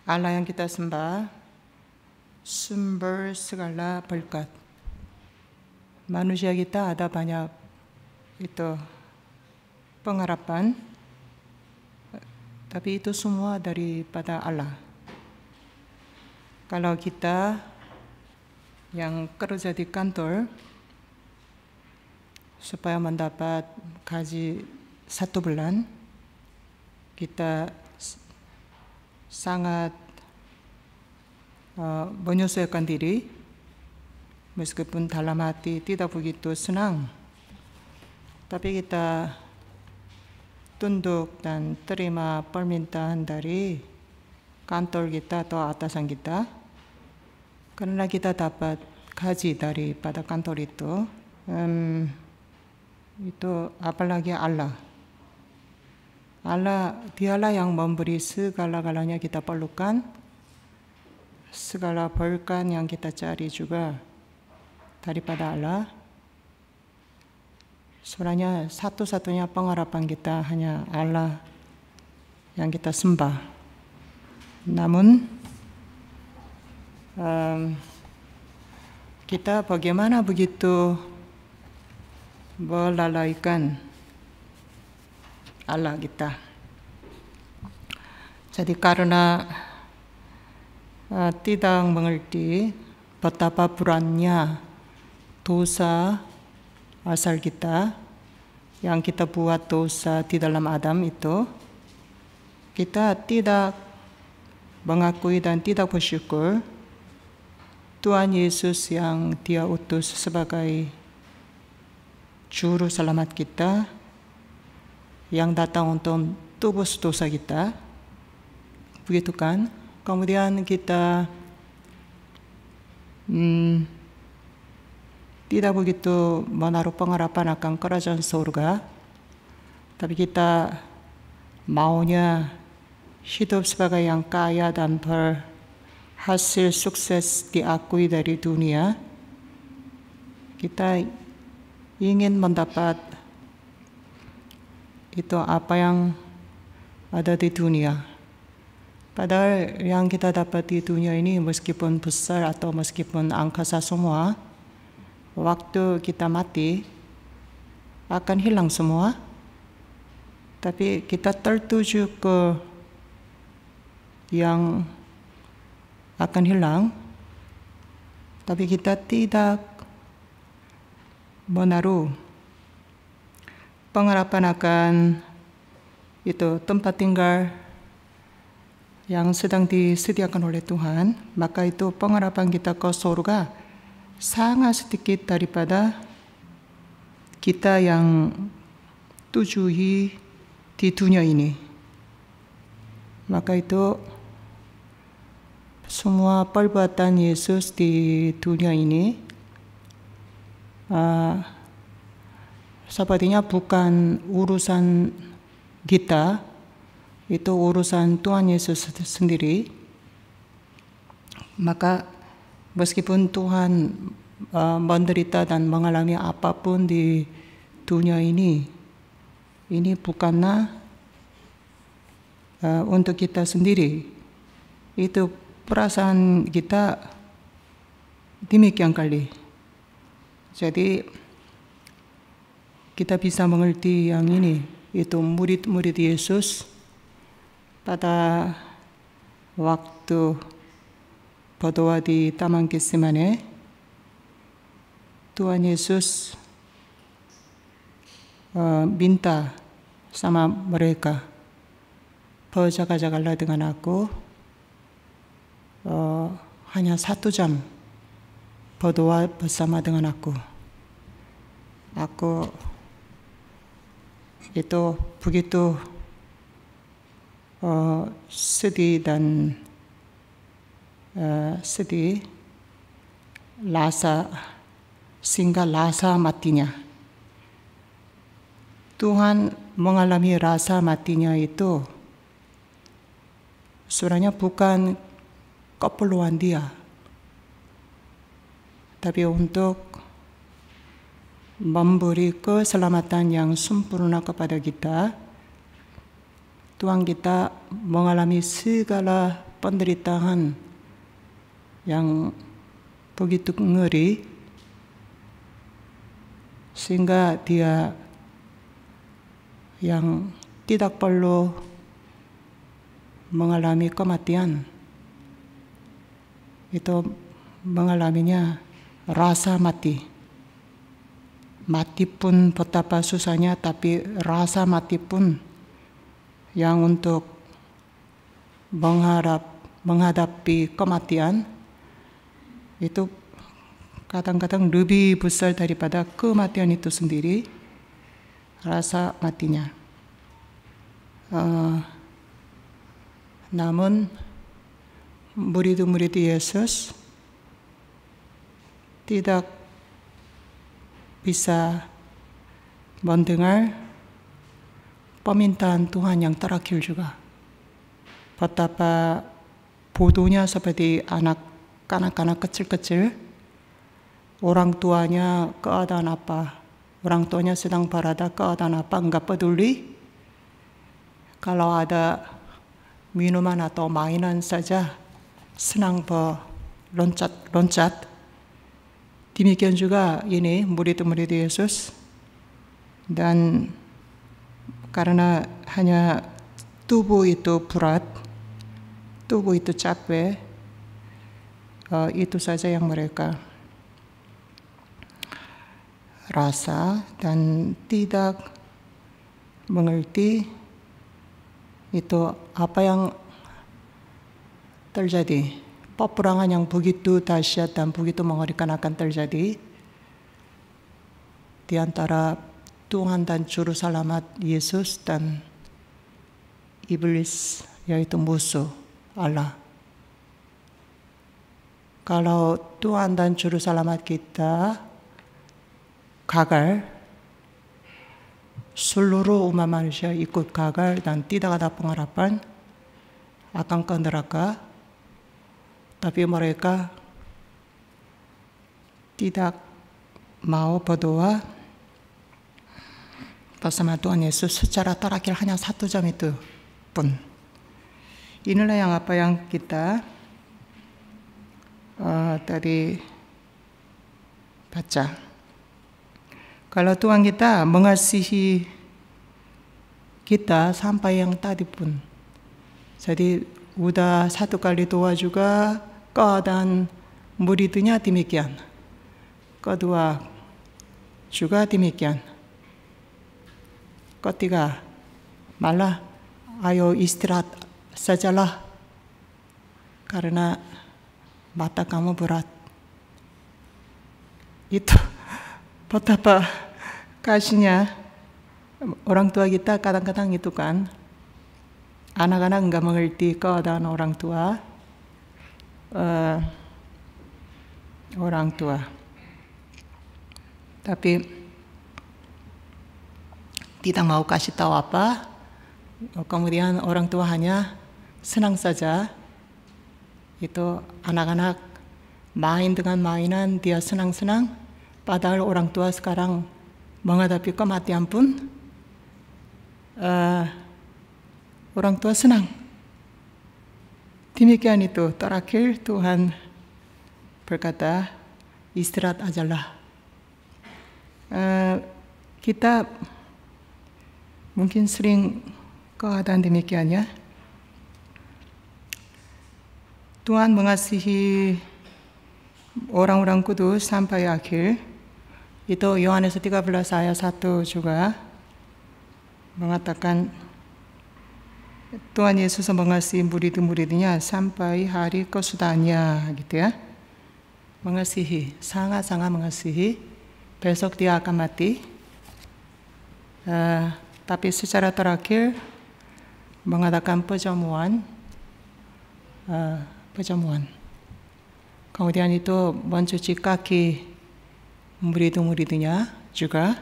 Allah yang kita sembah, sumber segala berkat. Manusia kita ada banyak itu pengharapan, tapi itu semua daripada Allah. Kalau kita yang kerja di kantor, supaya mendapat gaji 1 bulan, kita sangat menyesuaikan diri, meskipun dalam hati tidak begitu senang, tapi kita tunduk dan terima permintaan dari kantor kita atau atasan kita, karena kita dapat gaji daripada kantor itu. Itu apalagi Allah. Dialah yang memberi segala-galanya kita perlukan, segala berkat yang kita cari juga daripada Allah. Sebenarnya satu-satunya pengharapan kita hanya Allah yang kita sembah. Namun kita bagaimana begitu melalaikan Allah kita. Jadi karena tidak mengerti betapa beratnya dosa asal kita, yang kita buat dosa di dalam Adam itu, kita tidak mengakui dan tidak bersyukur Tuhan Yesus yang Dia utus sebagai Juru Selamat kita, yang datang untuk tebus dosa kita. Begitu kan? Kemudian kita tidak begitu menaruh pengharapan akan kerajaan surga, tapi kita maunya hidup sebagai yang kaya dan berhasil sukses diakui dari dunia. Kita ingin mendapat itu apa yang ada di dunia. Padahal yang kita dapat di dunia ini, meskipun besar atau meskipun angkasa semua, waktu kita mati akan hilang semua. Tapi kita tertuju ke yang akan hilang, tapi kita tidak menaruh pengharapan akan itu tempat tinggal yang sedang disediakan oleh Tuhan. Maka itu pengharapan kita ke surga sangat sedikit daripada kita yang tujui di dunia ini. Maka itu semua perbuatan Yesus di dunia ini sepertinya bukan urusan kita, itu urusan Tuhan Yesus sendiri. Maka meskipun Tuhan menderita dan mengalami apapun di dunia ini bukanlah untuk kita sendiri. Itu perasaan kita demikian kali. Jadi kita bisa mengerti yang ini, itu murid-murid Yesus pada waktu berdoa di Taman Getsemane, Tuhan Yesus minta sama mereka, berjaga-jagalah dengan aku, hanya 1 jam berdoa bersama dengan aku. Aku itu begitu sedih dan sehingga rasa matinya. Tuhan mengalami rasa matinya itu sebenarnya bukan keperluan Dia, tapi untuk memberi keselamatan yang sempurna kepada kita. Tuhan kita mengalami segala penderitaan yang begitu ngeri sehingga dia yang tidak perlu mengalami kematian itu mengalaminya rasa mati. Mati pun betapa susahnya, tapi rasa mati pun yang untuk menghadapi kematian itu kadang-kadang lebih besar daripada kematian itu sendiri, rasa matinya. Namun murid-murid Yesus tidak bisa mendengar permintaan Tuhan yang terakhir juga. Betapa bodohnya seperti anak-anak kecil-kecil, orang tuanya keadaan apa, orang tuanya sedang berada keadaan apa, enggak peduli. Kalau ada minuman atau mainan saja senang loncat. Demikian juga ini murid-murid Yesus. Dan karena hanya tubuh itu berat, tubuh itu capek, itu saja yang mereka rasa dan tidak mengerti itu apa yang terjadi. Peperangan yang begitu dahsyat dan begitu mengerikan akan terjadi di antara Tuhan dan Juru Selamat Yesus dan iblis, yaitu musuh Allah. Kalau Tuhan dan Juru Selamat kita gagal, seluruh umat manusia ikut gagal dan tidak ada pengharapan akan ke neraka. Tapi mereka tidak mau berdoa bersama Tuhan Yesus secara terakhir hanya 1 jam itu pun. Inilah yang apa yang kita tadi baca. Kalau Tuhan kita mengasihi kita sampai yang tadi pun. Jadi udah 1 kali doa juga keadaan muridnya demikian. Kedua juga demikian. Ketiga malah ayo istirahat sajalah karena mata kamu berat. Itu betapa kasihnya orang tua kita kadang-kadang itu kan. Anak-anak enggak mengerti keadaan orang tua. Tapi tidak mau kasih tahu apa. Kemudian orang tua hanya senang saja. Itu anak-anak main dengan mainan, dia senang-senang. Padahal orang tua sekarang menghadapi kematian pun orang tua senang. Demikian itu. Terakhir Tuhan berkata, istirahat ajalah. Kita mungkin sering keadaan demikian ya. Tuhan mengasihi orang-orang kudus sampai akhir. Itu Yohanes 13 ayat 1 juga mengatakan Tuhan Yesus mengasihi murid-muridnya sampai hari kesudahannya gitu ya. Mengasihi, sangat-sangat mengasihi. Besok dia akan mati. Tapi secara terakhir mengadakan perjamuan. Kemudian itu mencuci kaki murid-muridnya juga.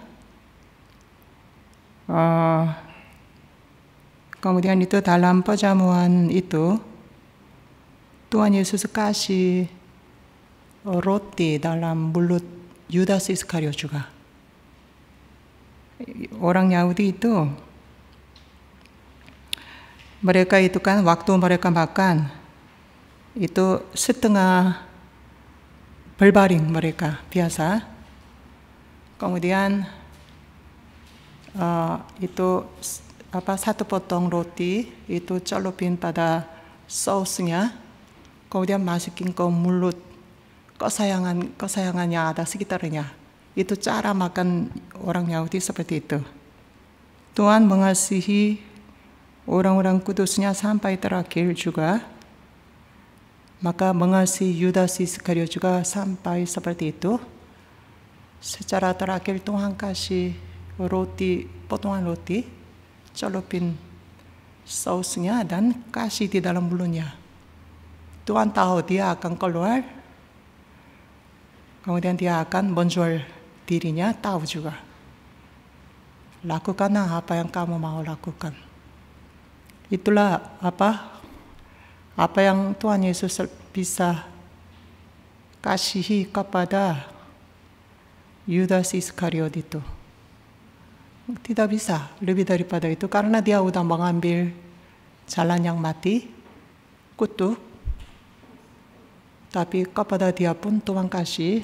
Kemudian itu dalam perjamuan itu Tuhan Yesus kasih roti dalam mulut Yudas Iskariot juga. Orang Yahudi itu mereka itu kan waktu mereka makan itu setengah berbaring mereka biasa. Kemudian itu satu potong roti itu celupin pada sausnya. Kemudian masukin ke mulut kesayangannya ada sekitarnya. Itu cara makan orang Yahudi seperti itu. Tuhan mengasihi orang-orang kudusnya sampai terakhir juga. Maka mengasihi Yudas Iskariot juga sampai seperti itu. Secara terakhir Tuhan kasih roti, potongan roti, celupin sausnya dan kasih di dalam mulutnya. Tuhan tahu dia akan keluar, kemudian dia akan menjual dirinya, tahu juga. Lakukanlah apa yang kamu mau lakukan. Itulah apa yang Tuhan Yesus bisa kasihi kepada Yudas Iskariot itu. Tidak bisa lebih daripada itu karena dia sudah mengambil jalan yang mati, kutuk. Tapi kepada dia pun Tuhan kasih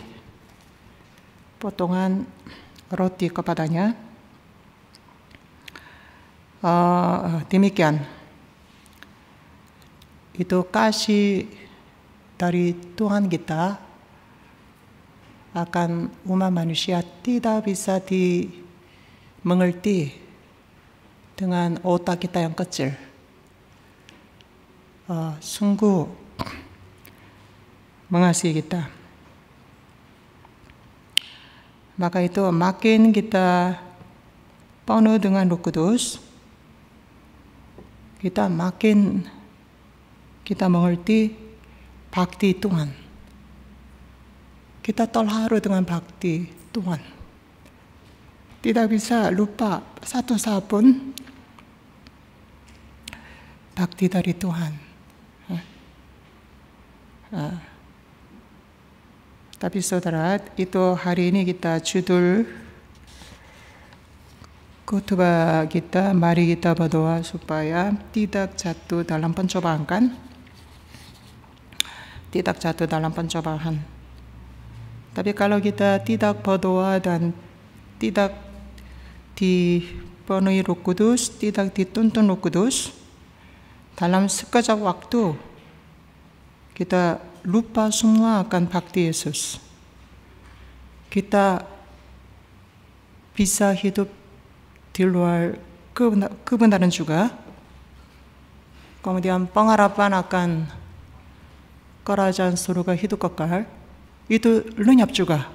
potongan roti kepadanya. Demikian. Itu kasih dari Tuhan kita akan umat manusia tidak bisa dimengerti dengan otak kita yang kecil. Sungguh mengasihi kita. Maka itu makin kita penuh dengan Roh Kudus, kita makin kita mengerti bakti Tuhan. Kita terharu dengan bakti Tuhan. Tidak bisa lupa satu saat pun bakti dari Tuhan. Tapi saudara, itu hari ini kita judul khotbah kita, mari kita berdoa supaya tidak jatuh dalam pencobaan kan? Tidak jatuh dalam pencobaan. Tapi kalau kita tidak berdoa dan tidak dipenuhi Roh Kudus, tidak dituntun Roh Kudus, dalam sekejap waktu kita lupa semua akan bakti Yesus. Kita bisa hidup di luar kebenaran juga. Kemudian pengharapan akan kerajaan surga hidup kekal itu lenyap juga.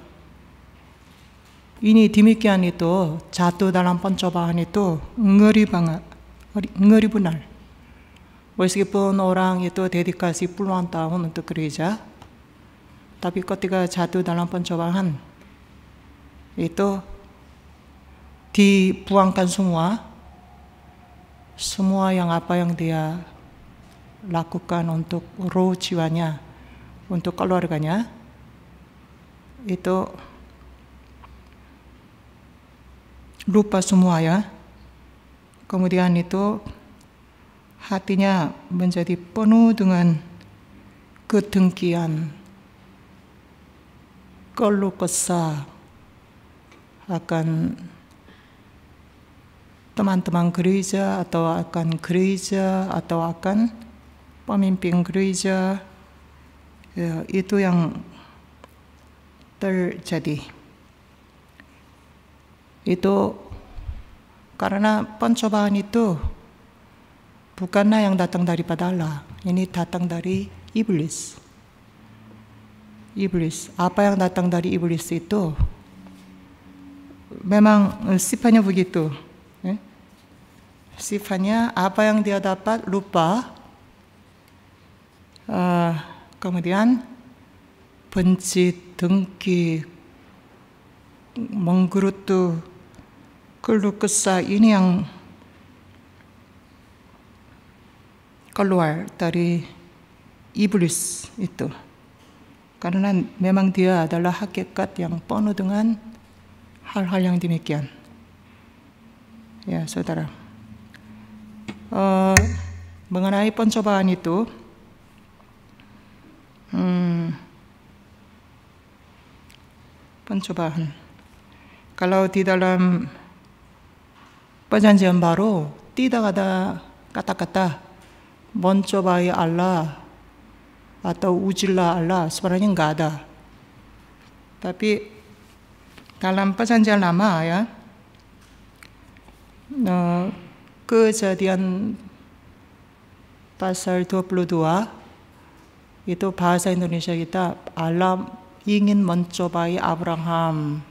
Ini demikian itu jatuh dalam pencobaan itu ngeri banget, ngeri benar. Meskipun orang itu dedikasi puluhan tahun untuk gereja, tapi ketika jatuh dalam pencobaan itu dibuangkan semua yang apa yang dia lakukan untuk roh jiwanya, untuk keluarganya, itu lupa semua ya. Kemudian itu hatinya menjadi penuh dengan kedengkian, keluh kesah akan teman-teman gereja atau akan gereja atau akan pemimpin gereja. Ya, itu yang terjadi. Itu karena pencobaan itu bukanlah yang datang daripada Allah. Ini datang dari iblis. Iblis. Apa yang datang dari iblis itu memang sifatnya begitu. Sifatnya apa yang dia dapat lupa. Kemudian benci, dengki, menggerutu, keluh kesah, ini yang keluar dari iblis itu. Karena memang dia adalah hakikat yang penuh dengan hal-hal yang demikian. Ya, saudara. Mengenai pencobaan itu, pencobaan. Kalau di dalam perjanjian baru tidak ada kata-kata mencobai Allah atau ujilah Allah, sebenarnya enggak ada. Tapi dalam perjanjian lama ya, Kejadian pasal 22 itu bahasa Indonesia kita, Allah ingin mencobai Abraham.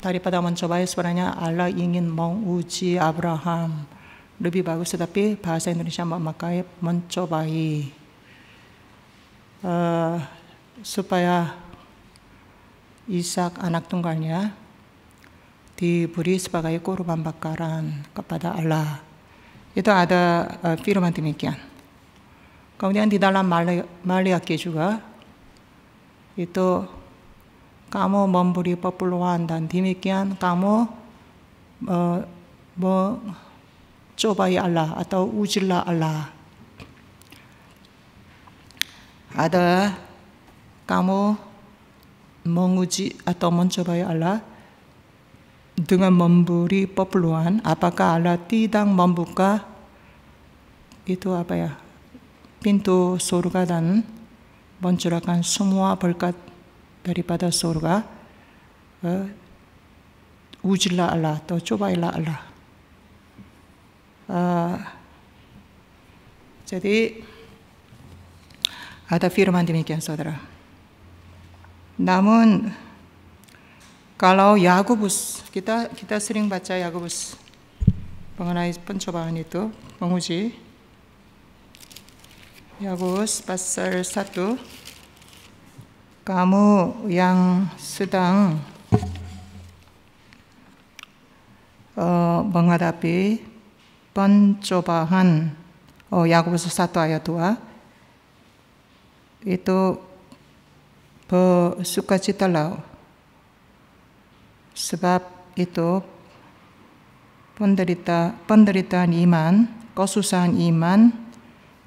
Daripada mencobai, sebenarnya Allah ingin menguji Abraham. Lebih bagus, tetapi bahasa Indonesia memakai mencobai. Supaya Ishak anak tunggalnya diberi sebagai korban bakaran kepada Allah. Itu ada firman demikian. Kemudian di dalam Maliaki juga itu kamu memberi perpuluhan dan demikian kamu mencobai Allah atau ujilah Allah. Ada kamu menguji atau mencobai Allah dengan memberi perpuluhan. Apakah Allah tidak membuka itu pintu surga dan mencurahkan semua berkat daripada surga? Ujilah Allah atau cobailah Allah. Jadi ada firman demikian, saudara. Namun kalau Yakobus, kita sering baca Yakobus mengenai pencobaan itu, menguji. Yakobus pasal 1, kamu yang sedang menghadapi pencobaan, Yakobus 1 ayat 2 itu bersukacitalah, sebab itu penderitaan iman, kesusahan iman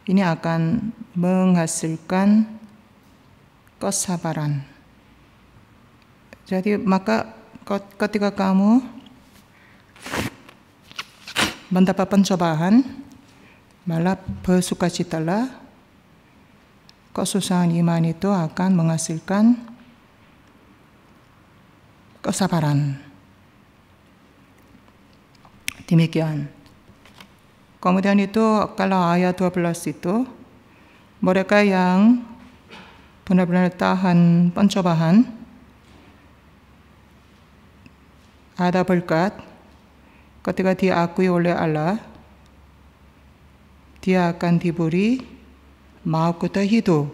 ini akan menghasilkan kesabaran. Jadi maka ketika kamu mendapat pencobaan, malah bersukacitalah. Kesusahan iman itu akan menghasilkan kesabaran. Demikian. Kemudian itu kalau ayat 12 itu, mereka yang benar-benar tahan pencobaan, ada berkat ketika diakui oleh Allah, dia akan diberi mahkota hidup.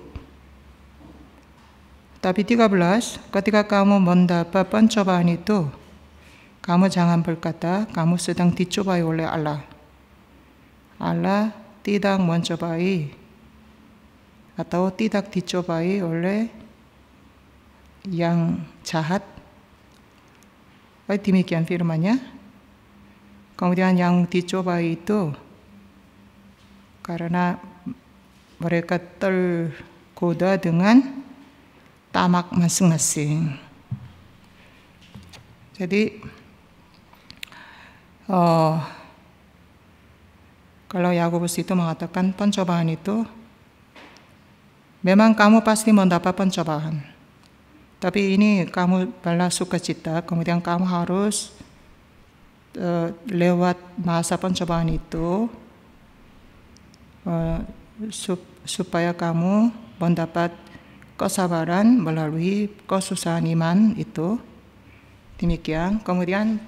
Tapi 13, ketika kamu mendapat pencobaan itu, kamu jangan berkata kamu sedang dicobai oleh Allah. Allah tidak mencobai atau tidak dicobai oleh yang jahat. Demikian firman-Nya. Kemudian yang dicobai itu karena mereka tergoda dengan tamak masing-masing. Jadi kalau Yakobus itu mengatakan pencobaan itu memang kamu pasti mendapat pencobaan, tapi ini kamu balas sukacita. Kemudian kamu harus lewat masa pencobaan itu supaya kamu mendapat kesabaran melalui kesusahan iman itu. Demikian. Kemudian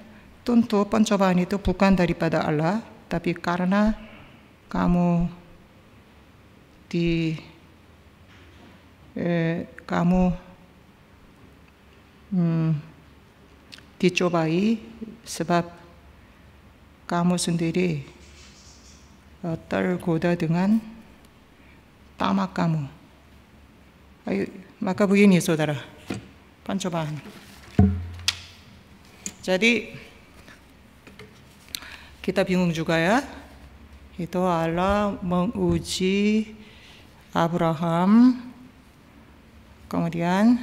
tentu pencobaan itu bukan daripada Allah, tapi karena kamu dicobai sebab kamu sendiri tergoda dengan tamak kamu. Maka begini saudara, pencobaan. Jadi kita bingung juga ya. Itu Allah menguji Abraham, kemudian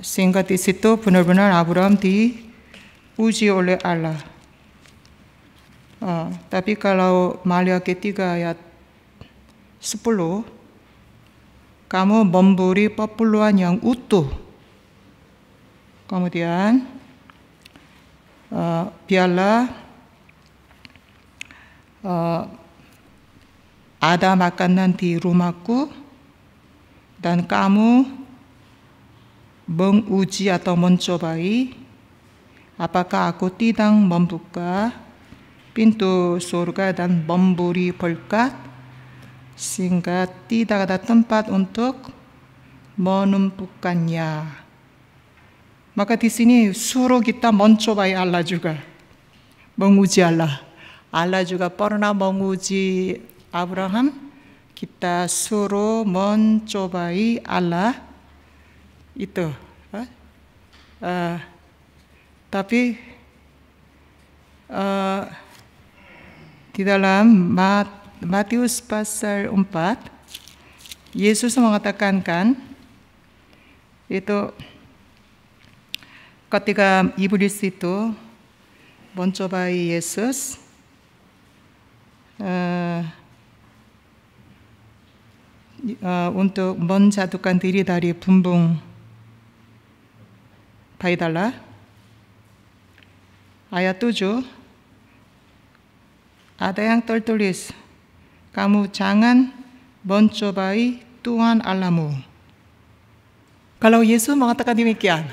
sehingga di situ benar-benar Abraham diuji oleh Allah. Tapi kalau Maliaki 3 ayat 10, kamu memberi perpuluhan yang utuh. Kemudian biarlah ada makanan di rumahku, dan kamu menguji atau mencobai apakah aku tidak membuka pintu surga dan memberi berkat sehingga tidak ada tempat untuk menumpukannya. Maka di sini suruh kita mencobai Allah juga, menguji Allah. Allah juga pernah menguji Abraham. Kita suruh mencobai Allah itu. Tapi di dalam Matius pasal 4, Yesus mengatakan kan, itu ketika iblis itu mencobai Yesus, untuk menjatuhkan diri dari bumbung bayi-darah. Ayat 7, ada yang tertulis, kamu jangan mencobai Tuhan Allahmu. Kalau Yesus mengatakan demikian,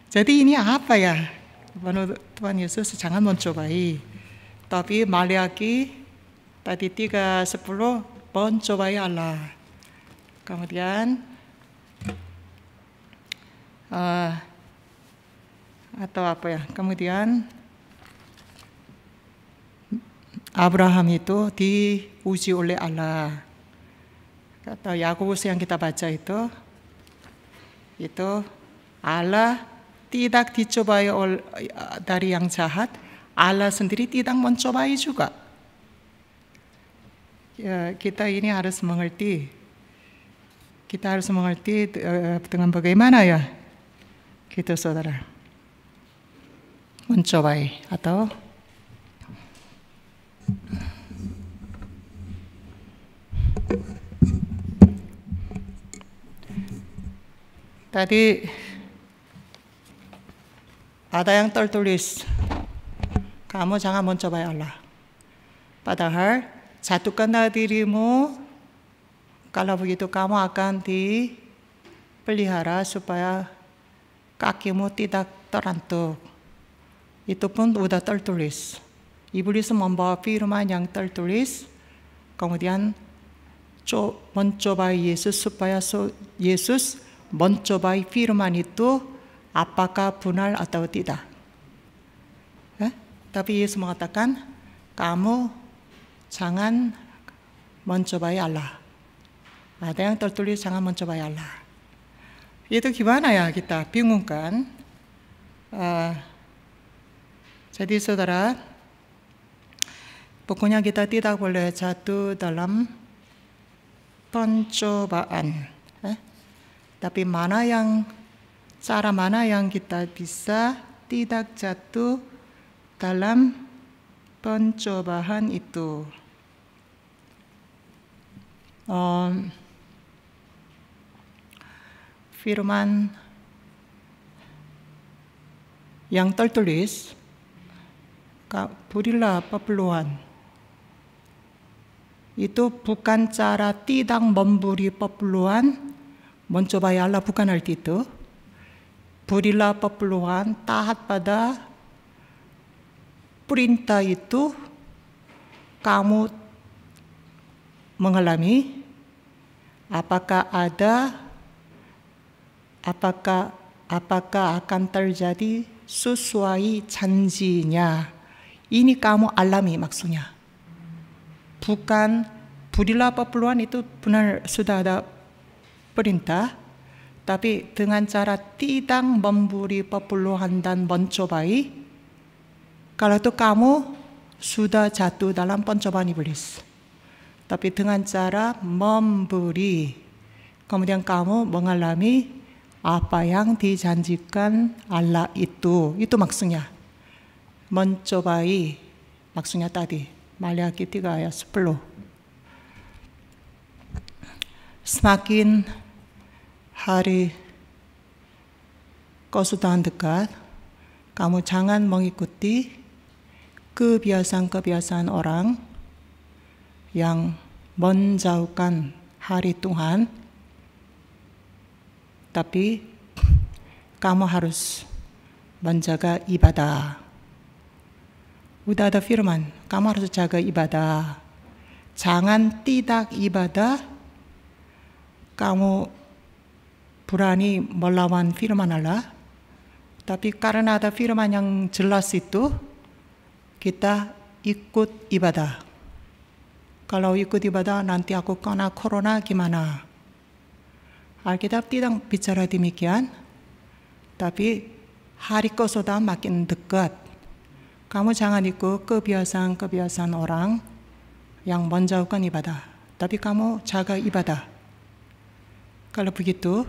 jadi ini apa ya? Tuhan Yesus jangan mencobai. Tapi Maliaki tadi 3:10 mencobai Allah. Kemudian atau apa ya? Kemudian Abraham itu diuji oleh Allah. Kata Yakobus yang kita baca itu Allah tidak dicobai dari yang jahat, Allah sendiri tidak mencobai juga. Ya, kita ini harus mengerti. Kita harus mengerti dengan bagaimana ya, gitu saudara, mencobai atau tadi ada yang tertulis, kamu jangan mencobai Allah. Padahal jatuhkanlah dirimu, kalau begitu kamu akan dipelihara supaya kakimu tidak terantuk. Itu pun sudah tertulis. Iblis membawa firman yang tertulis, kemudian mencobai Yesus supaya Yesus mencobai firman itu apakah benar atau tidak. Tapi Yesus mengatakan, kamu jangan mencobai Allah. Ada yang tertulis jangan mencobai Allah. Itu gimana ya, kita bingung kan? Jadi saudara, pokoknya kita tidak boleh jatuh dalam pencobaan. Tapi cara mana yang kita bisa tidak jatuh dalam pencobaan itu? Firman yang tertulis, berilah perpuluhan. Itu bukan cara tidak memberi perpuluhan, mencobai Allah, bukan arti itu. Berilah perpuluhan, taat pada perintah itu, kamu mengalami apakah akan terjadi sesuai janjinya. Ini kamu alami maksudnya. Bukan berilah perpuluhan itu benar sudah ada perintah, tapi dengan cara tidak memberi perpuluhan dan mencobai, kalau itu kamu sudah jatuh dalam pencobaan iblis. Tapi dengan cara memberi, kemudian kamu mengalami apa yang dijanjikan Allah itu maksudnya. Mencobai maksudnya tadi Maliaki 3 ayat 10. Semakin hari kau sudah dekat, kamu jangan mengikuti kebiasaan-kebiasaan orang yang menjauhkan hari Tuhan, tapi kamu harus menjaga ibadah. Udah ada firman, kamu harus jaga ibadah. Jangan tidak ibadah, kamu berani melawan firman Allah. Tapi karena ada firman yang jelas itu, kita ikut ibadah. Kalau ikut ibadah nanti aku kena corona gimana? Alkitab tidak bicara demikian, tapi hari kau sudah makin dekat. Kamu jangan ikut kebiasaan-kebiasaan orang yang menjauhkan ibadah. Tapi kamu jaga ibadah. Kalau begitu,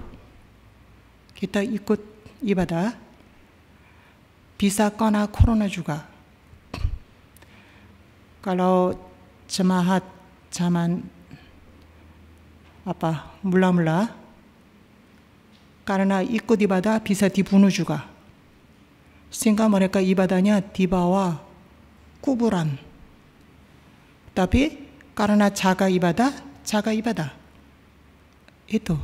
kita ikut ibadah, bisa kena corona juga. Kalau jemaat zaman mula-mula, karena ikut ibadah bisa dibunuh juga. Sehingga mereka ibadahnya di bawah kuburan. Tapi karena jaga ibadah. Itu.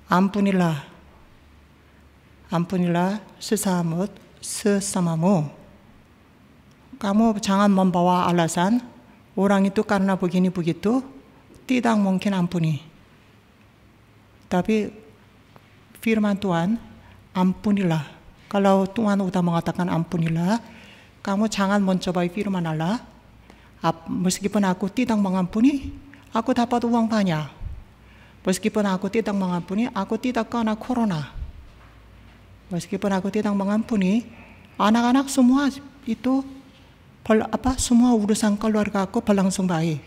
Ampunilah sesamamu. Kamu jangan membawa alasan orang itu karena begini begitu tidak mungkin ampuni. Tapi firman Tuhan, ampunilah. Kalau Tuhan sudah mengatakan ampunilah, kamu jangan mencobai firman Allah. Meskipun aku tidak mengampuni, aku dapat uang banyak. Meskipun aku tidak mengampuni, aku tidak kena corona. Meskipun aku tidak mengampuni, anak-anak semua itu semua urusan keluarga aku berlangsung baik.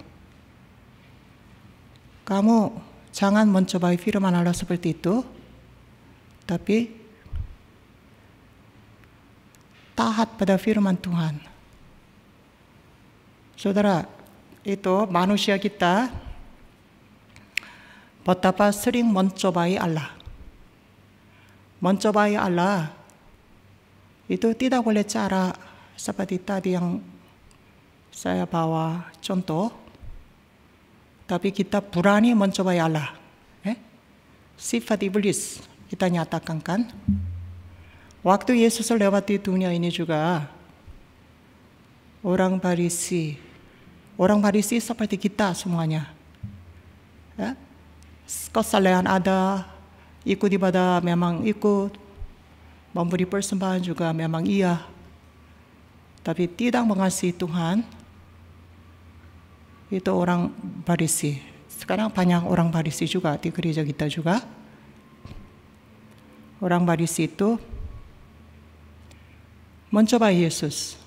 Kamu jangan mencobai firman Allah seperti itu, tapi taat pada firman Tuhan. Saudara, itu manusia kita betapa sering mencobai Allah. Mencobai Allah itu tidak boleh cara seperti tadi yang saya bawa contoh, tapi kita berani mencobai Allah. Sifat iblis kita nyatakan kan. Waktu Yesus lewat di dunia ini juga, orang Farisi seperti kita semuanya. Kesalahan ada, ikut ibadah memang ikut, memberi persembahan juga memang iya. Tapi tidak mengasihi Tuhan, itu orang Farisi. Sekarang banyak orang Farisi juga di gereja kita juga. Orang Farisi itu mencoba Yesus,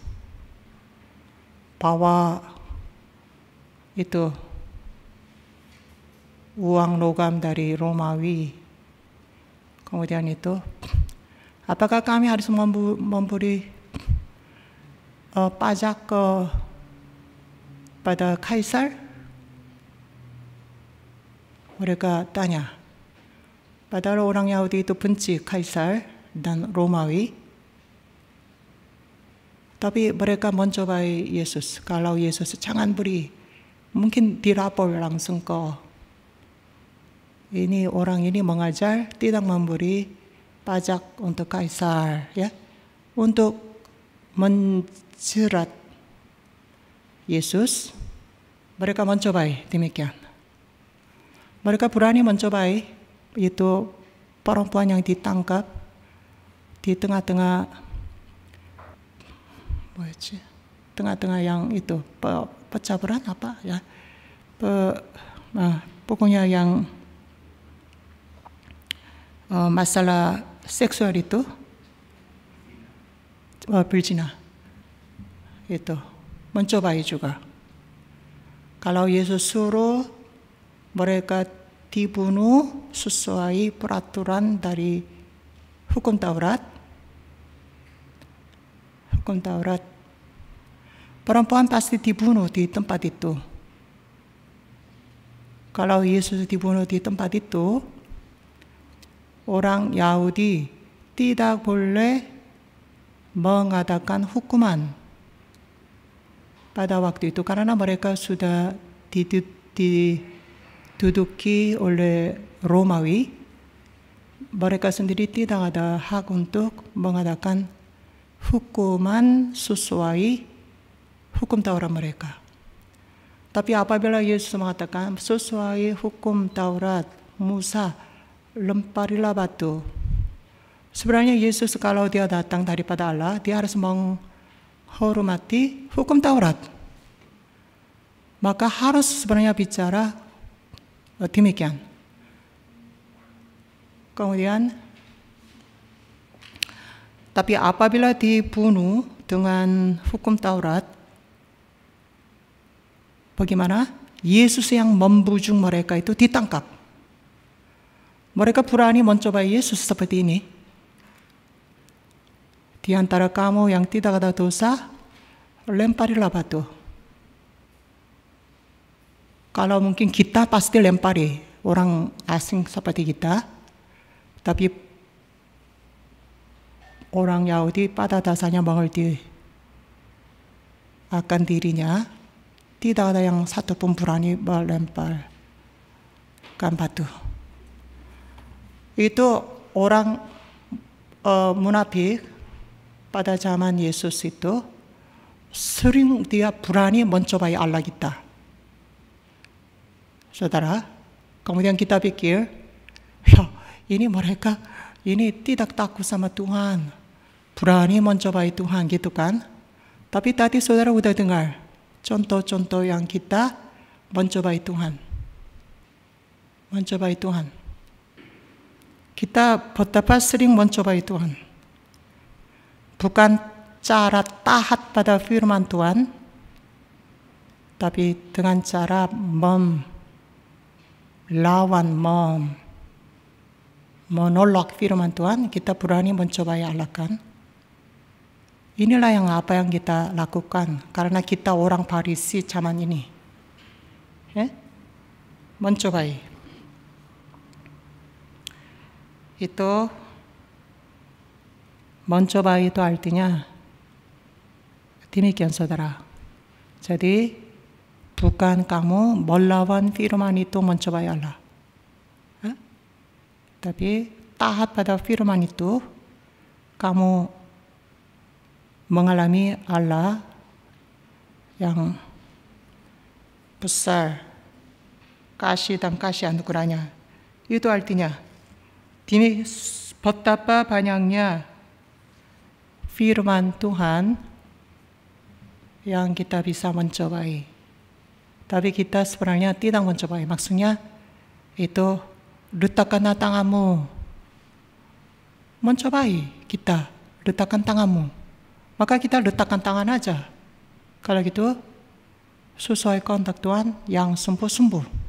bawa itu uang logam dari Romawi. Kemudian itu, apakah kami harus memberi pajak pada Kaisar? Mereka tanya. Padahal orang Yahudi itu benci Kaisar dan Romawi. Tapi mereka mencobai Yesus. Kalau Yesus jangan beri, mungkin dirapor langsung ke ini orang ini mengajar tidak memberi pajak untuk Kaisar, ya, untuk menjerat Yesus. Mereka mencobai demikian. Mereka berani mencobai itu perempuan yang ditangkap di tengah-tengah tengah-tengah yang itu pecaburan apa ya, pokoknya yang masalah seksual itu berzina itu mencobai juga. Kalau Yesus suruh mereka dibunuh sesuai peraturan dari hukum Taurat. Hukum Taurat. Perempuan pasti dibunuh di tempat itu. Kalau Yesus dibunuh di tempat itu, orang Yahudi tidak boleh mengadakan hukuman pada waktu itu karena mereka sudah diduduki oleh Romawi. Mereka sendiri tidak ada hak untuk mengadakan hukuman sesuai hukum Taurat mereka. Tapi apabila Yesus mengatakan sesuai hukum Taurat, Musa, lemparilah batu. Sebenarnya Yesus kalau dia datang daripada Allah, dia harus menghormati hukum Taurat. Maka harus sebenarnya bicara demikian. Kemudian, tapi apabila dibunuh dengan hukum Taurat, bagaimana? Yesus yang membujuk mereka itu ditangkap. Mereka berani mencoba Yesus seperti ini. Di antara kamu yang tidak ada dosa, lemparilah batu. Kalau mungkin kita pasti lempari orang asing seperti kita, tapi orang Yahudi pada dasarnya mengerti akan dirinya, tidak ada yang satupun berani melemparkan batu. Itu orang munafik pada zaman Yesus itu sering dia berani mencobai Allah kita. Saudara, kemudian kita pikir, ya ini mereka ini tidak takut sama Tuhan, berani mencobai Tuhan gitu kan. Tapi tadi saudara udah dengar contoh-contoh yang kita mencobai Tuhan. Mencobai Tuhan. Kita betapa sering mencobai Tuhan. Bukan cara taat pada firman Tuhan, tapi dengan cara menolak firman Tuhan, kita berani mencobai Allah kan. Inilah apa yang kita lakukan karena kita orang Farisi zaman ini. Mencobai. Itu mencobai itu artinya demikian saudara. Jadi bukan kamu melawan firman itu mencobai Allah. Tapi taat pada firman itu kamu mengalami Allah yang besar, kasih dan kasih anugerahnya. Itu artinya betapa banyaknya firman Tuhan yang kita bisa mencobai. Tapi kita sebenarnya tidak mencobai. Maksudnya itu letakkan tanganmu. Mencobai kita, letakkan tanganmu. Maka kita letakkan tangan aja. Kalau gitu, sesuai kehendak Tuhan yang sembuh-sembuh.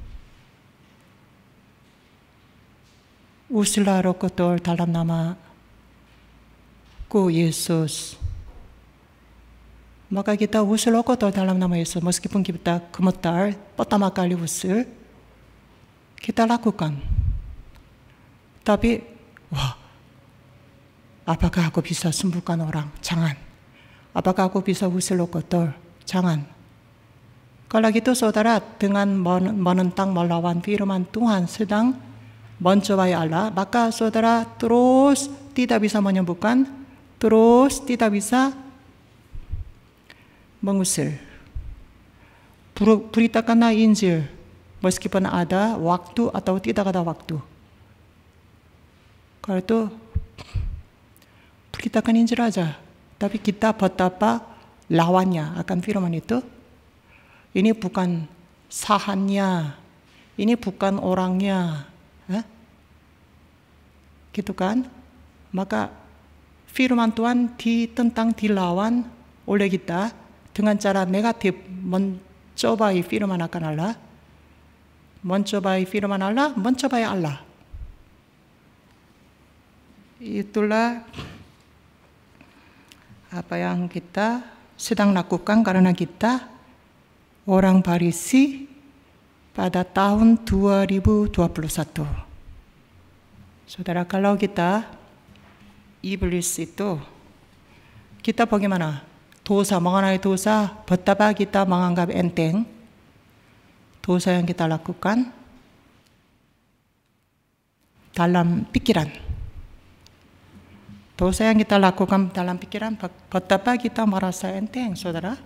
Usirlah roh kotor dalam namaku Yesus. Maka kita usir roh kotor dalam nama Yesus. Meskipun kita gemetar, pertama kali usir, kita lakukan. Tapi, apakah aku bisa sembuhkan orang? Jangan. Apakah aku bisa usir roh kotor? Jangan. Kalau gitu saudara dengan menentang melawan firman Tuhan sedang mencobai Allah, maka saudara terus tidak bisa menyembuhkan, terus tidak bisa mengusir. Beritakanlah Injil meskipun ada waktu atau tidak ada waktu. Kalau itu beritakan Injil aja. Tapi kita betapa lawannya akan firman itu. Ini bukan sahannya, ini bukan orangnya, gitu kan? Maka firman Tuhan ditentang, dilawan oleh kita dengan cara negatif mencobai firman akan Allah. mencobai firman Allah, mencobai Allah. Itulah apa yang kita sedang lakukan karena kita orang Farisi pada tahun 2021. Saudara, kalau kita iblis itu kita bagaimana? Dosa, mengenai dosa, betapa kita menganggap enteng dosa yang kita lakukan dalam pikiran. Dosa yang kita lakukan dalam pikiran, betapa kita merasa enteng, saudara.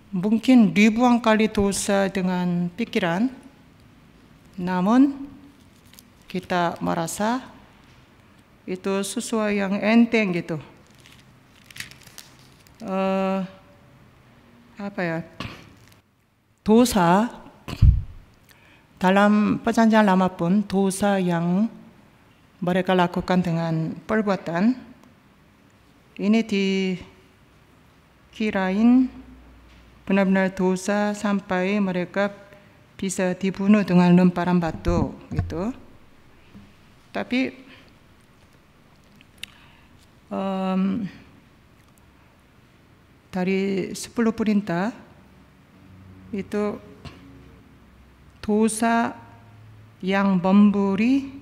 Mungkin ribuan kali dosa dengan pikiran, namun kita merasa itu sesuatu yang enteng gitu. Dosa dalam perjanjian lama pun dosa yang mereka lakukan dengan perbuatan ini dikirain benar-benar dosa sampai mereka bisa dibunuh dengan lemparan batu gitu. Tapi dari 10 perintah itu dosa yang memberi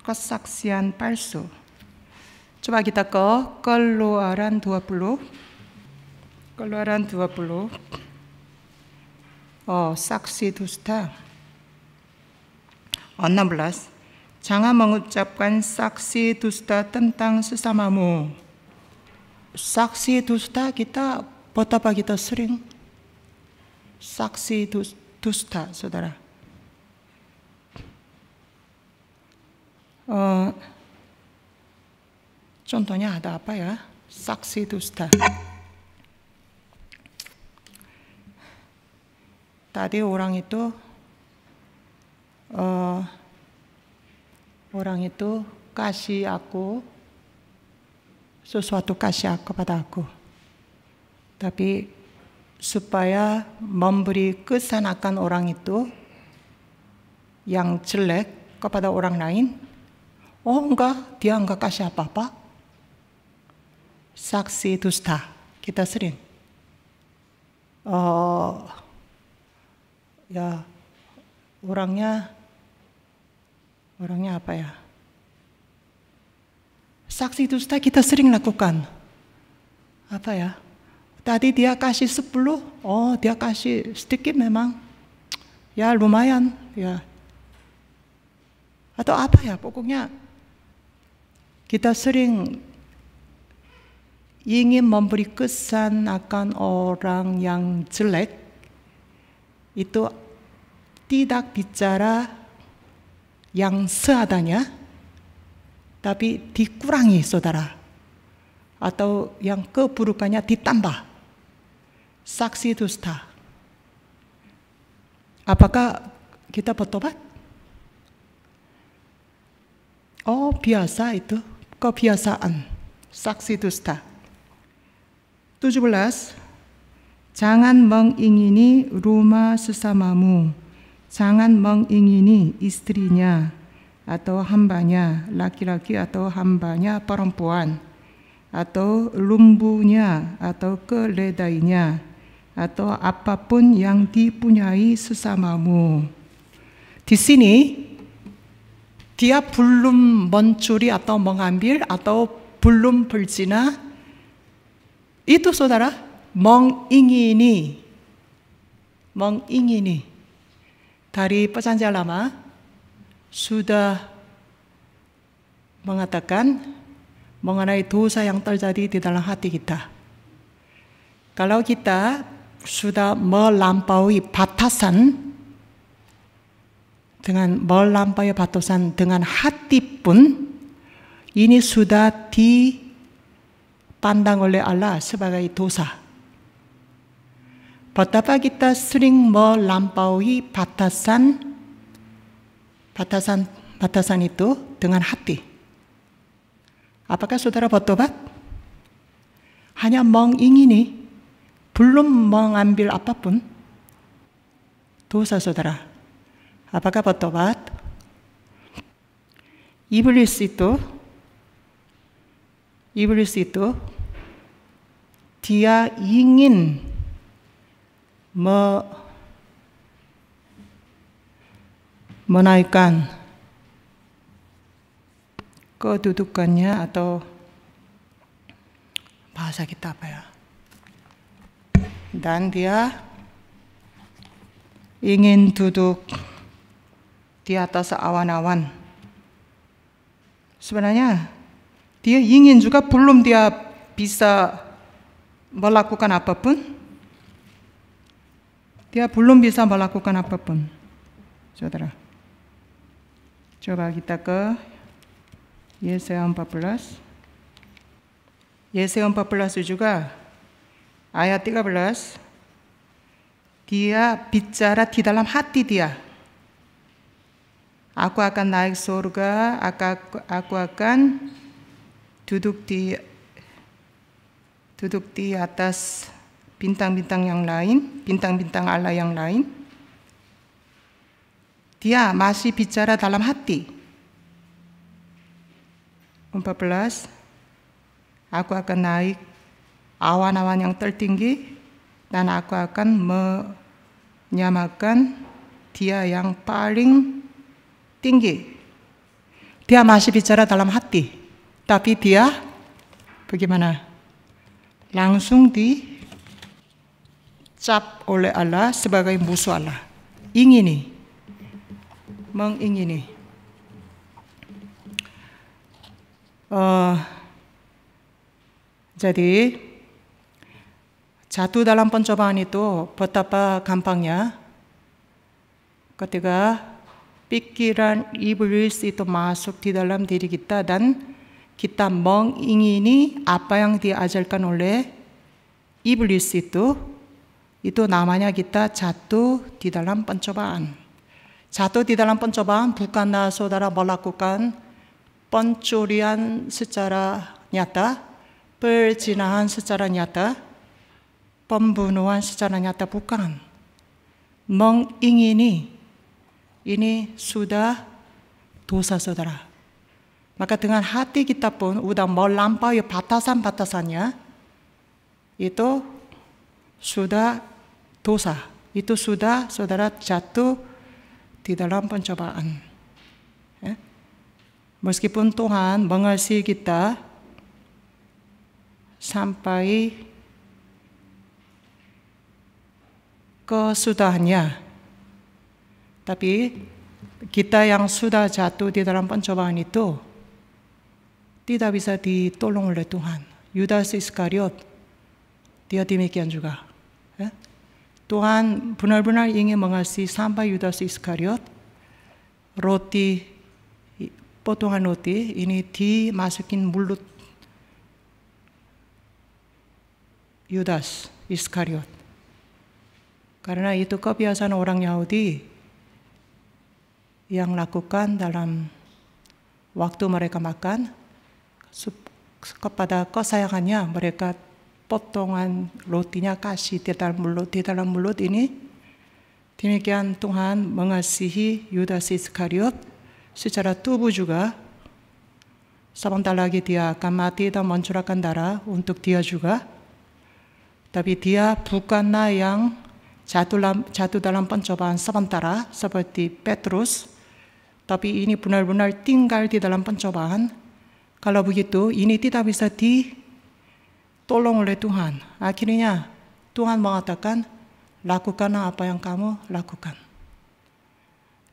kesaksian palsu. Coba kita ke Keluaran 20. Keluaran 20. Saksi dusta. 16. Jangan mengucapkan saksi dusta tentang sesamamu. Saksi dusta kita, betapa kita sering saksi dusta, saudara. Contohnya ada apa ya? Saksi dusta. Tadi orang itu kasih aku sesuatu, kasih aku pada aku. Tapi supaya memberi kesan akan orang itu yang jelek kepada orang lain, enggak, dia enggak kasih apa-apa. Saksi dusta, kita sering. Orangnya apa ya? Saksi dusta kita sering lakukan. Apa ya? Tadi dia kasih 10, dia kasih sedikit memang. Ya lumayan, ya. Atau apa ya, pokoknya kita sering ingin memberi kesan akan orang yang jelek, itu tidak bicara yang seadanya, tapi dikurangi, saudara. Atau yang keburukannya ditambah. Saksi dusta. Apakah kita bertobat? Biasa itu, kebiasaan. Saksi dusta. 17. Jangan mengingini rumah sesamamu. Jangan mengingini istrinya atau hambanya laki-laki atau hambanya perempuan, atau lumbunya atau keledainya, atau apapun yang dipunyai sesamamu. Di sini dia belum mencuri atau mengambil atau belum berzina. Itu saudara, mengingini. Dari perjanjian lama sudah mengatakan mengenai dosa yang terjadi di dalam hati kita. Kalau kita sudah melampaui batasan dengan hati pun, ini sudah dipandang oleh Allah sebagai dosa. Betapa kita sering melampaui batasan itu dengan hati. Apakah saudara bertobat? Hanya mengingini, belum mengambil apapun. dosa saudara. Apakah bertobat? Iblis itu dia ingin menaikkan kedudukannya, atau bahasa kita apa ya? Dan dia ingin duduk di atas awan-awan. Sebenarnya dia ingin juga, belum dia bisa melakukan apapun. Dia belum bisa melakukan apapun, saudara. Coba kita ke Yesaya 14. Yesaya 14 juga ayat 13. Dia bicara di dalam hati dia. Aku akan naik surga, aku akan duduk di atas bintang-bintang yang lain, bintang-bintang Allah yang lain. Dia masih bicara dalam hati. 14. Aku akan naik awan-awan yang tertinggi, dan aku akan menyamakan dia yang paling tinggi. Dia masih bicara dalam hati, tapi dia bagaimana? Langsung dicap oleh Allah sebagai musuh Allah. Mengingini. Jadi jatuh dalam pencobaan itu betapa gampangnya ketika pikiran iblis itu masuk di dalam diri kita dan kita mengingini apa yang diajarkan oleh iblis itu namanya kita jatuh di dalam pencobaan. Jatuh di dalam pencobaan bukanlah saudara melakukan pencurian secara nyata, perzinahan secara nyata, pembunuhan secara nyata, bukan. Mengingini, ini sudah dosa saudara. Maka dengan hati kita pun sudah melampaui batasan-batasannya, itu sudah dosa. Itu sudah saudara jatuh di dalam pencobaan. Meskipun Tuhan mengasihi kita sampai kesudahannya, tapi kita yang sudah jatuh di dalam pencobaan itu tidak bisa ditolong oleh Tuhan. Yudas Iskariot, dia demikian juga. Tuhan benar-benar ingin mengasihi sampai Yudas Iskariot, potongan roti ini dimasukin mulut Yudas Iskariot. Karena itu kebiasaan orang Yahudi yang lakukan dalam waktu mereka makan, kepada kesayangannya mereka potongan rotinya kasih di dalam mulut ini. Demikian Tuhan mengasihi Yudas Iskariot secara tubuh juga. Sebentar lagi dia akan mati dan mencurahkan darah untuk dia juga. Tapi dia bukanlah yang jatuh dalam pencobaan sementara seperti Petrus, tapi ini benar-benar tinggal di dalam pencobaan. Kalau begitu, ini tidak bisa ditolong oleh Tuhan. Akhirnya Tuhan mengatakan, lakukanlah apa yang kamu lakukan.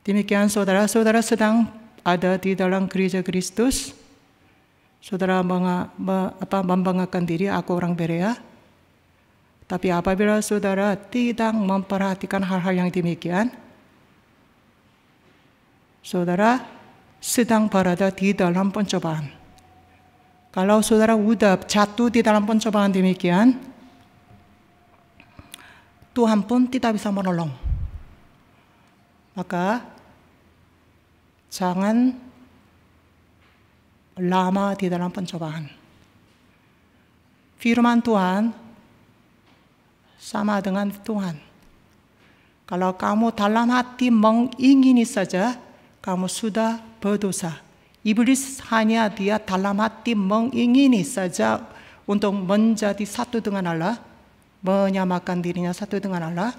Demikian saudara-saudara sedang ada di dalam gereja Kristus. Saudara membanggakan diri, aku orang Berea. Tapi apabila saudara tidak memperhatikan hal-hal yang demikian, saudara sedang berada di dalam pencobaan. Kalau saudara sudah jatuh di dalam pencobaan demikian, Tuhan pun tidak bisa menolong. Maka jangan lama di dalam pencobaan. Firman Tuhan sama dengan Tuhan. Kalau kamu dalam hati mengingini saja, kamu sudah berdosa. Iblis hanya dia dalam hati mengingini saja untuk menjadi satu dengan Allah, menyamakan dirinya satu dengan Allah,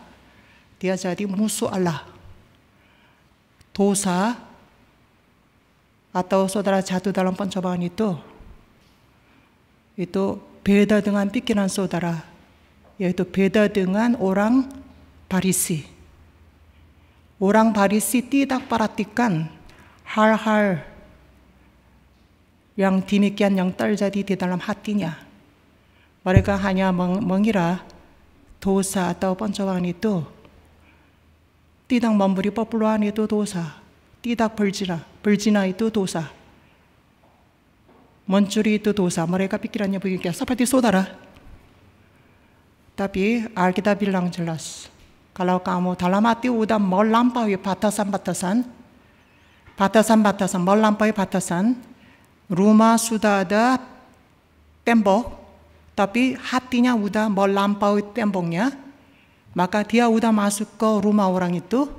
dia jadi musuh Allah. Dosa atau saudara jatuh dalam pencobaan itu beda dengan pikiran saudara, yaitu beda dengan orang Farisi. Orang Farisi tidak perhatikan hal-hal yang demikian yang terjadi di dalam hatinya. Mereka hanya mengira dosa atau pencobaan itu tidak memberi perpuluhan itu dosa, tidak berzina itu dosa, mencuri itu dosa. Mereka pikirannya begitu seperti saudara. Tapi Alkitab bilang jelas, kalau kamu dalam hati udah melampaui batasan-batasan, melampaui batasan, rumah sudah ada tembok, tapi hatinya udah melampaui temboknya, maka dia udah masuk ke rumah orang itu,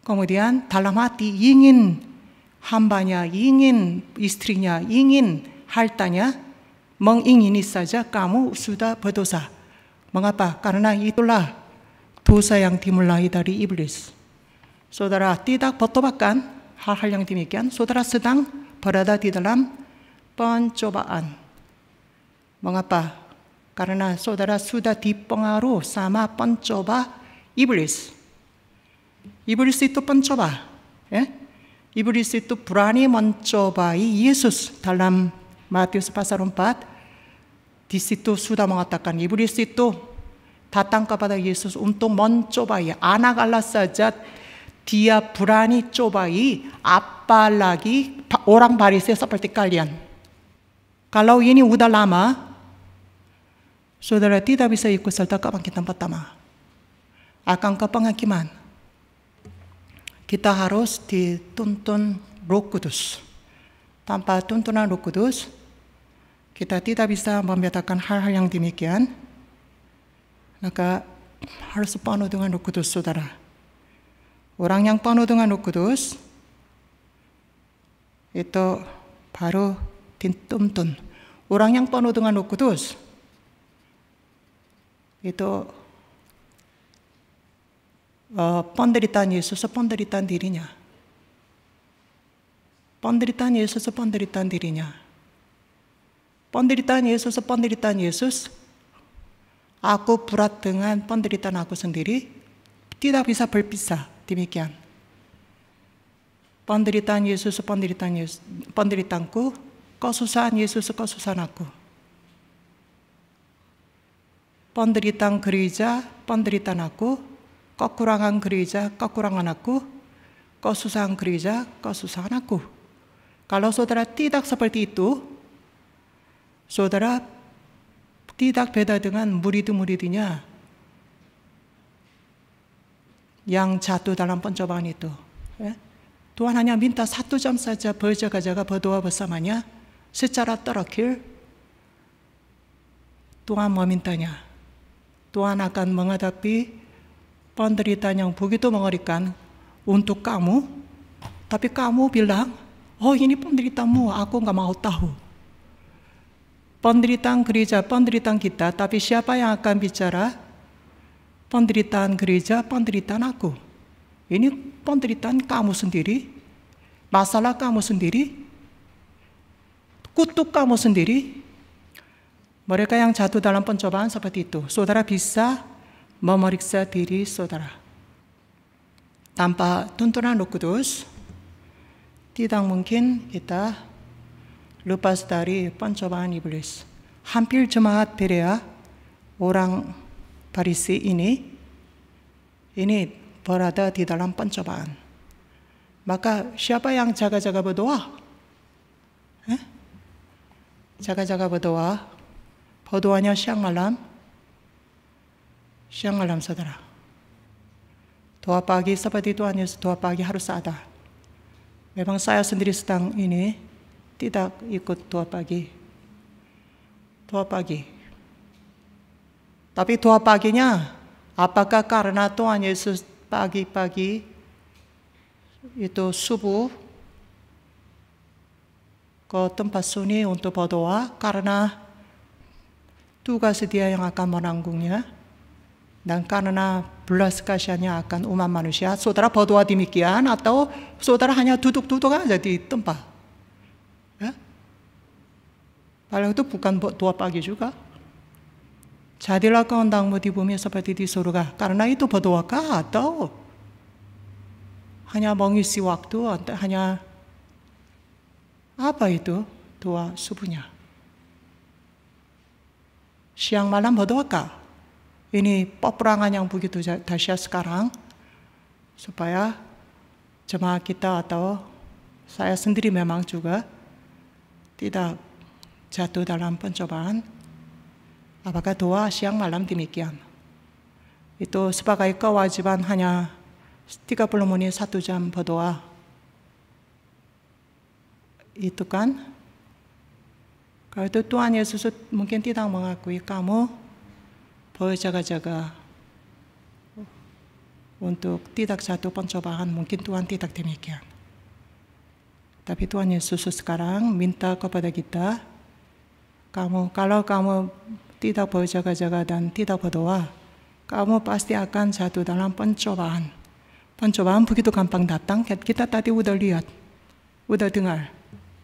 kemudian dalam hati ingin hambanya, ingin istrinya, ingin hartanya, mengingini saja kamu sudah berdosa. Mengapa? Karena itulah dosa yang dimulai dari iblis. Saudara tidak bertobatkan hal-hal yang demikian, saudara sedang berada di dalam pencobaan. Mengapa? Karena saudara sudah dipengaruhi sama pencoba iblis. Iblis itu pencoba. Iblis itu berani mencobai Yesus dalam Matius pasal 4. Di situ sudah mengatakan iblis itu datang kepada Yesus untuk mencobai. Anak Allah saja dia berani cobai, apalagi orang Farisi seperti kalian. Kalau ini udah lama, saudara tidak bisa ikut serta kebangkitan pertama. Akan ke penghakiman. Kita harus dituntun Roh Kudus. Tanpa tuntunan Roh Kudus, kita tidak bisa membedakan hal-hal yang demikian. Maka harus penuh dengan Roh Kudus, saudara. Orang yang penuh dengan Roh Kudus itu baru dituntun. Orang yang penuh dengan Roh Kudus itu penderitaan Yesus, penderitaan dirinya. Penderitaan Yesus, penderitaan dirinya. Penderitaan Yesus, penderitaan Yesus. Aku berat dengan penderitaan aku sendiri, tidak bisa berpisah, demikian. Penderitaan Yesus, penderitaanku, kesusahan Yesus, kesusahan aku. Penderitaan gereja, penderitaan aku, kekurangan gereja, kekurangan aku, kesusahan gereja, kesusahan aku. Kalau saudara tidak seperti itu, saudara tidak beda dengan murid-muridnya yang jatuh dalam pencobaan itu. Tuhan hanya minta 1 jam saja berjaga-jaga berdoa bersamanya. Secara terakhir, Tuhan memintanya. Tuhan akan menghadapi penderitaan yang begitu mengerikan untuk kamu. Tapi kamu bilang, oh ini penderitaanmu, aku gak mau tahu. Penderitaan gereja, penderitaan kita, tapi siapa yang akan bicara? Penderitaan gereja, penderitaan aku. Ini penderitaan kamu sendiri, masalah kamu sendiri, kutuk kamu sendiri. Mereka yang jatuh dalam pencobaan seperti itu, saudara bisa memeriksa diri saudara. Tanpa tuntunan Roh Kudus, tidak mungkin kita lepas dari pencobaan iblis. Hampir jemaat Berea, orang Farisi ini berada di dalam pencobaan. Maka siapa yang jaga-jaga berdoa? Jaga-jaga berdoa. Berdoanya siang malam. Siang malam, saudara. Doa pagi seperti Tuhan Yesus, doa pagi harus ada. Memang saya sendiri sedang tidak ikut doa pagi. Doa pagi. Tapi doa paginya Apakah karena Tuhan Yesus pagi-pagi itu subuh ke tempat sunyi untuk berdoa karena tugas dia yang akan menanggungnya dan karena belas kasihannya akan umat manusia, saudara berdoa demikian atau saudara hanya duduk-duduk aja di tempat? Ya? Padahal itu bukan doa pagi juga. Jadilah kehendakmu di bumi seperti di surga. Karena itu berdoakah atau hanya mengisi waktu atau hanya apa itu doa subuhnya? Siang malam berdoakah? Ini peperangan yang begitu dahsyat sekarang supaya jemaat kita atau saya sendiri memang juga tidak jatuh dalam pencobaan. Apakah doa siang malam demikian? Itu sebagai kewajiban hanya 30 menit 1 jam berdoa. Itu kan? Kalau itu Tuhan Yesus mungkin tidak mengakui kamu berjaga-jaga untuk tidak jatuh pencobaan. Mungkin Tuhan tidak demikian. Tapi Tuhan Yesus sekarang minta kepada kita, kalau kamu tidak berjaga-jaga dan tidak berdoa, kamu pasti akan jatuh dalam pencobaan. Pencobaan begitu gampang datang, kita tadi udah lihat, udah dengar.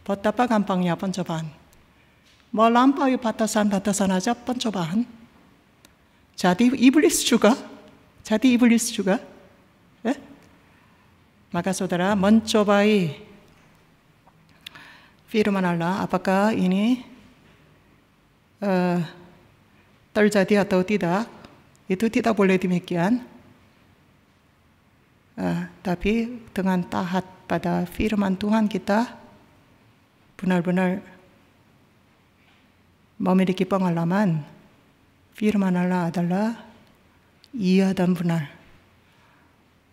Betapa gampangnya pencobaan. Melampaui batasan-batasan aja pencobaan. Jadi iblis juga. Maka saudara mencobai firman Allah, apakah ini terjadi atau tidak, itu tidak boleh demikian. Tapi dengan taat pada firman Tuhan kita benar-benar memiliki pengalaman firman Allah adalah iya dan benar.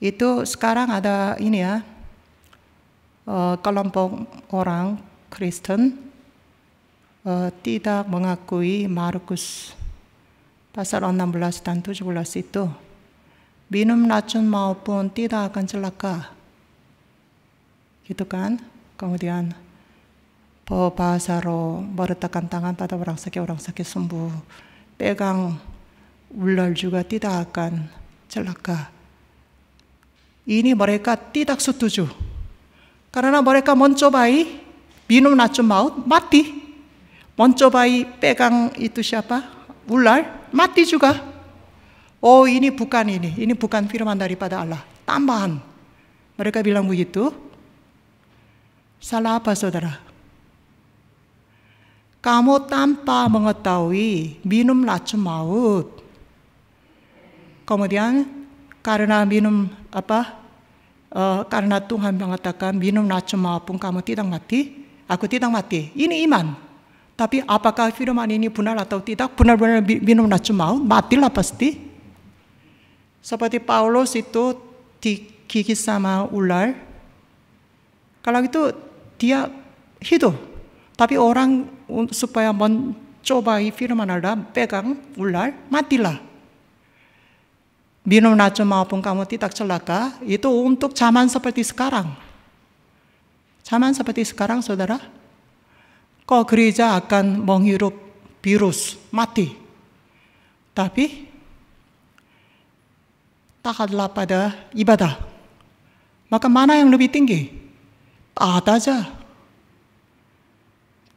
Itu sekarang ada ini ya, kelompok orang Kristen tidak mengakui Markus pasal 16 dan 17 itu minum racun maupun tidak akan celaka, gitu kan? Kemudian bahasaro meletakkan tangan pada orang sakit sembuh, pegang ular juga tidak akan celaka. Ini mereka tidak setuju karena mereka mencobai minum racun maut mati, mencobai pegang itu siapa? Ular mati juga. Oh ini bukan firman daripada Allah, tambahan. Mereka bilang begitu. Salah apa saudara? Kamu tanpa mengetahui minum racun maut. Kemudian karena karena Tuhan mengatakan minum racun maupun kamu tidak mati, aku tidak mati. Ini iman. Tapi apakah firman ini benar atau tidak? Benar-benar minum racun maut, matilah pasti. Seperti Paulus itu digigit sama ular. Kalau itu dia hidup. Tapi orang supaya mencobai firman Allah, pegang ular, matilah. Minum racun maupun kamu tidak celaka, itu untuk zaman seperti sekarang. Zaman seperti sekarang saudara, kok gereja akan menghirup virus, mati. Tapi taatlah pada ibadah. Maka mana yang lebih tinggi? Taat aja.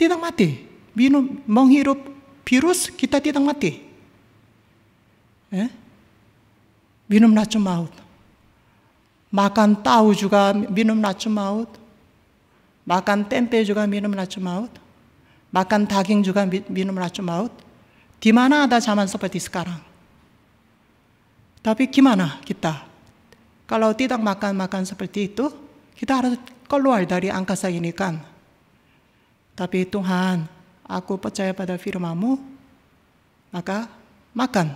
Tidak mati. Menghirup virus, kita tidak mati. Minum racun maut. Makan tahu juga minum racun maut. Makan tempe juga minum racun maut. Makan daging juga minum racun maut. Di mana ada zaman seperti sekarang? Tapi gimana kita? Kalau tidak makan seperti itu, kita harus keluar dari angkasa ini kan? Tapi Tuhan, aku percaya pada firman-Mu, maka makan.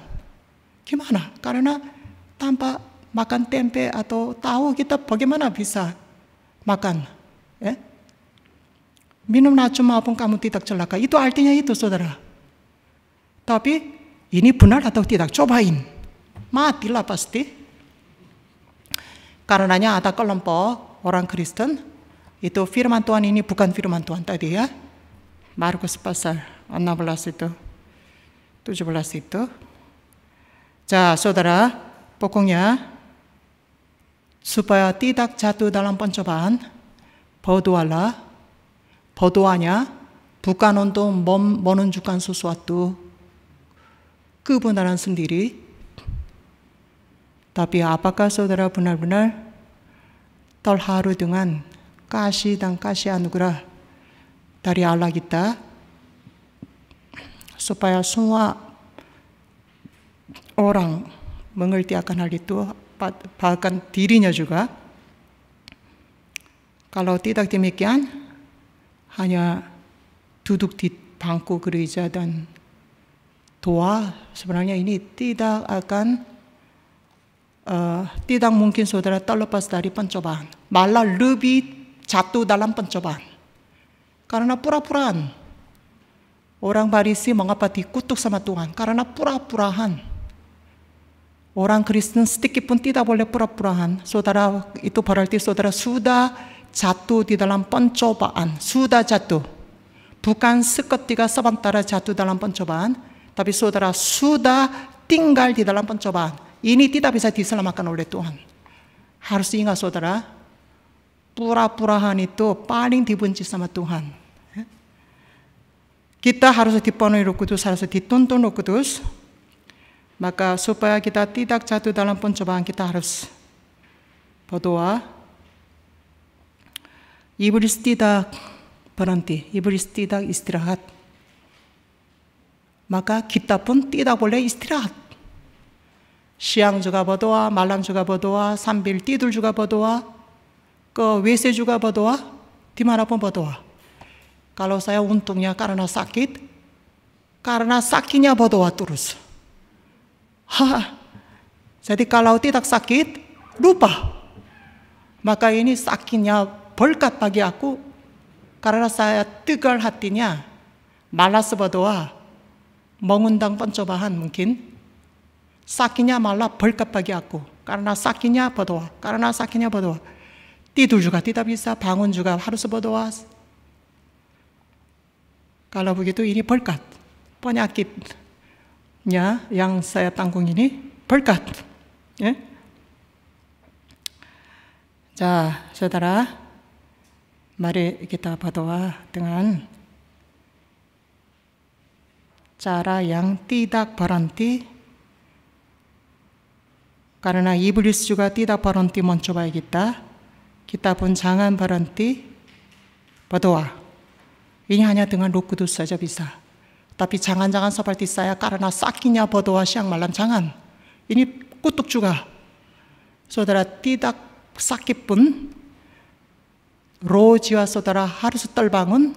Gimana? Karena tanpa makan tempe atau tahu kita bagaimana bisa makan? Minum racun maupun kamu tidak celaka. Itu artinya itu saudara. Tapi ini benar atau tidak? Cobain. matilah pasti. Karenanya ada kelompok orang Kristen itu firman Tuhan ini bukan firman Tuhan tadi ya. Markus pasal 16 itu 17 itu. 자, saudara, pokoknya supaya tidak jatuh dalam pencobaan, berdoalah. Berdoanya bukan untuk menunjukkan sesuatu kebenaran sendiri, tapi apakah saudara benar-benar terharu dengan kasih dan kasih anugerah dari Allah kita, supaya semua orang mengerti akan hal itu, bahkan dirinya juga. Kalau tidak demikian, hanya duduk di bangku gereja dan doa, sebenarnya ini tidak mungkin saudara terlepas dari pencobaan. Malah lebih jatuh dalam pencobaan. Karena pura-puraan. Orang Farisi mengapa dikutuk sama Tuhan? Karena pura-puraan. Orang Kristen sedikit pun tidak boleh pura-puraan. Saudara, itu berarti saudara sudah jatuh di dalam pencobaan. Sudah jatuh. Bukan seketika sementara jatuh dalam pencobaan, tapi saudara sudah tinggal di dalam pencobaan. Ini tidak bisa diselamatkan oleh Tuhan. Harus ingat saudara, pura-puraan itu paling dibenci sama Tuhan. Kita harus dipenuhi Roh Kudus, harus dituntun Roh Kudus. Maka supaya kita tidak jatuh dalam pencobaan, kita harus berdoa. Iblis tidak berhenti, iblis tidak istirahat. Maka kita pun tidak boleh istirahat. Siang juga berdoa, malam juga berdoa, sambil tidur juga berdoa, ke WC juga berdoa, dimanapun berdoa. Kalau saya untungnya karena sakitnya berdoa terus. Jadi kalau tidak sakit, lupa. Maka ini sakitnya berkat bagi aku, karena saya tegar hatinya, malas berdoa, mengundang pencobaan mungkin. Sakitnya malah berkat bagi aku, karena sakitnya berdoa, Tidur juga tidak bisa, bangun juga harus berdoa. Kalau begitu ini berkat. Penyakitnya yang saya tanggung ini berkat. Ya? 자, saudara, mari kita berdoa dengan cara yang tidak berhenti. Karena iblis juga tidak berhenti mencoba kita. Kita pun jangan berhenti berdoa. Ini hanya dengan Roh Kudus saja bisa. Tapi jangan-jangan seperti saya karena sakitnya berdoa siang malam, jangan. Ini kutuk juga. Saudara tidak sakit pun roh jiwa saudara harus terbangun,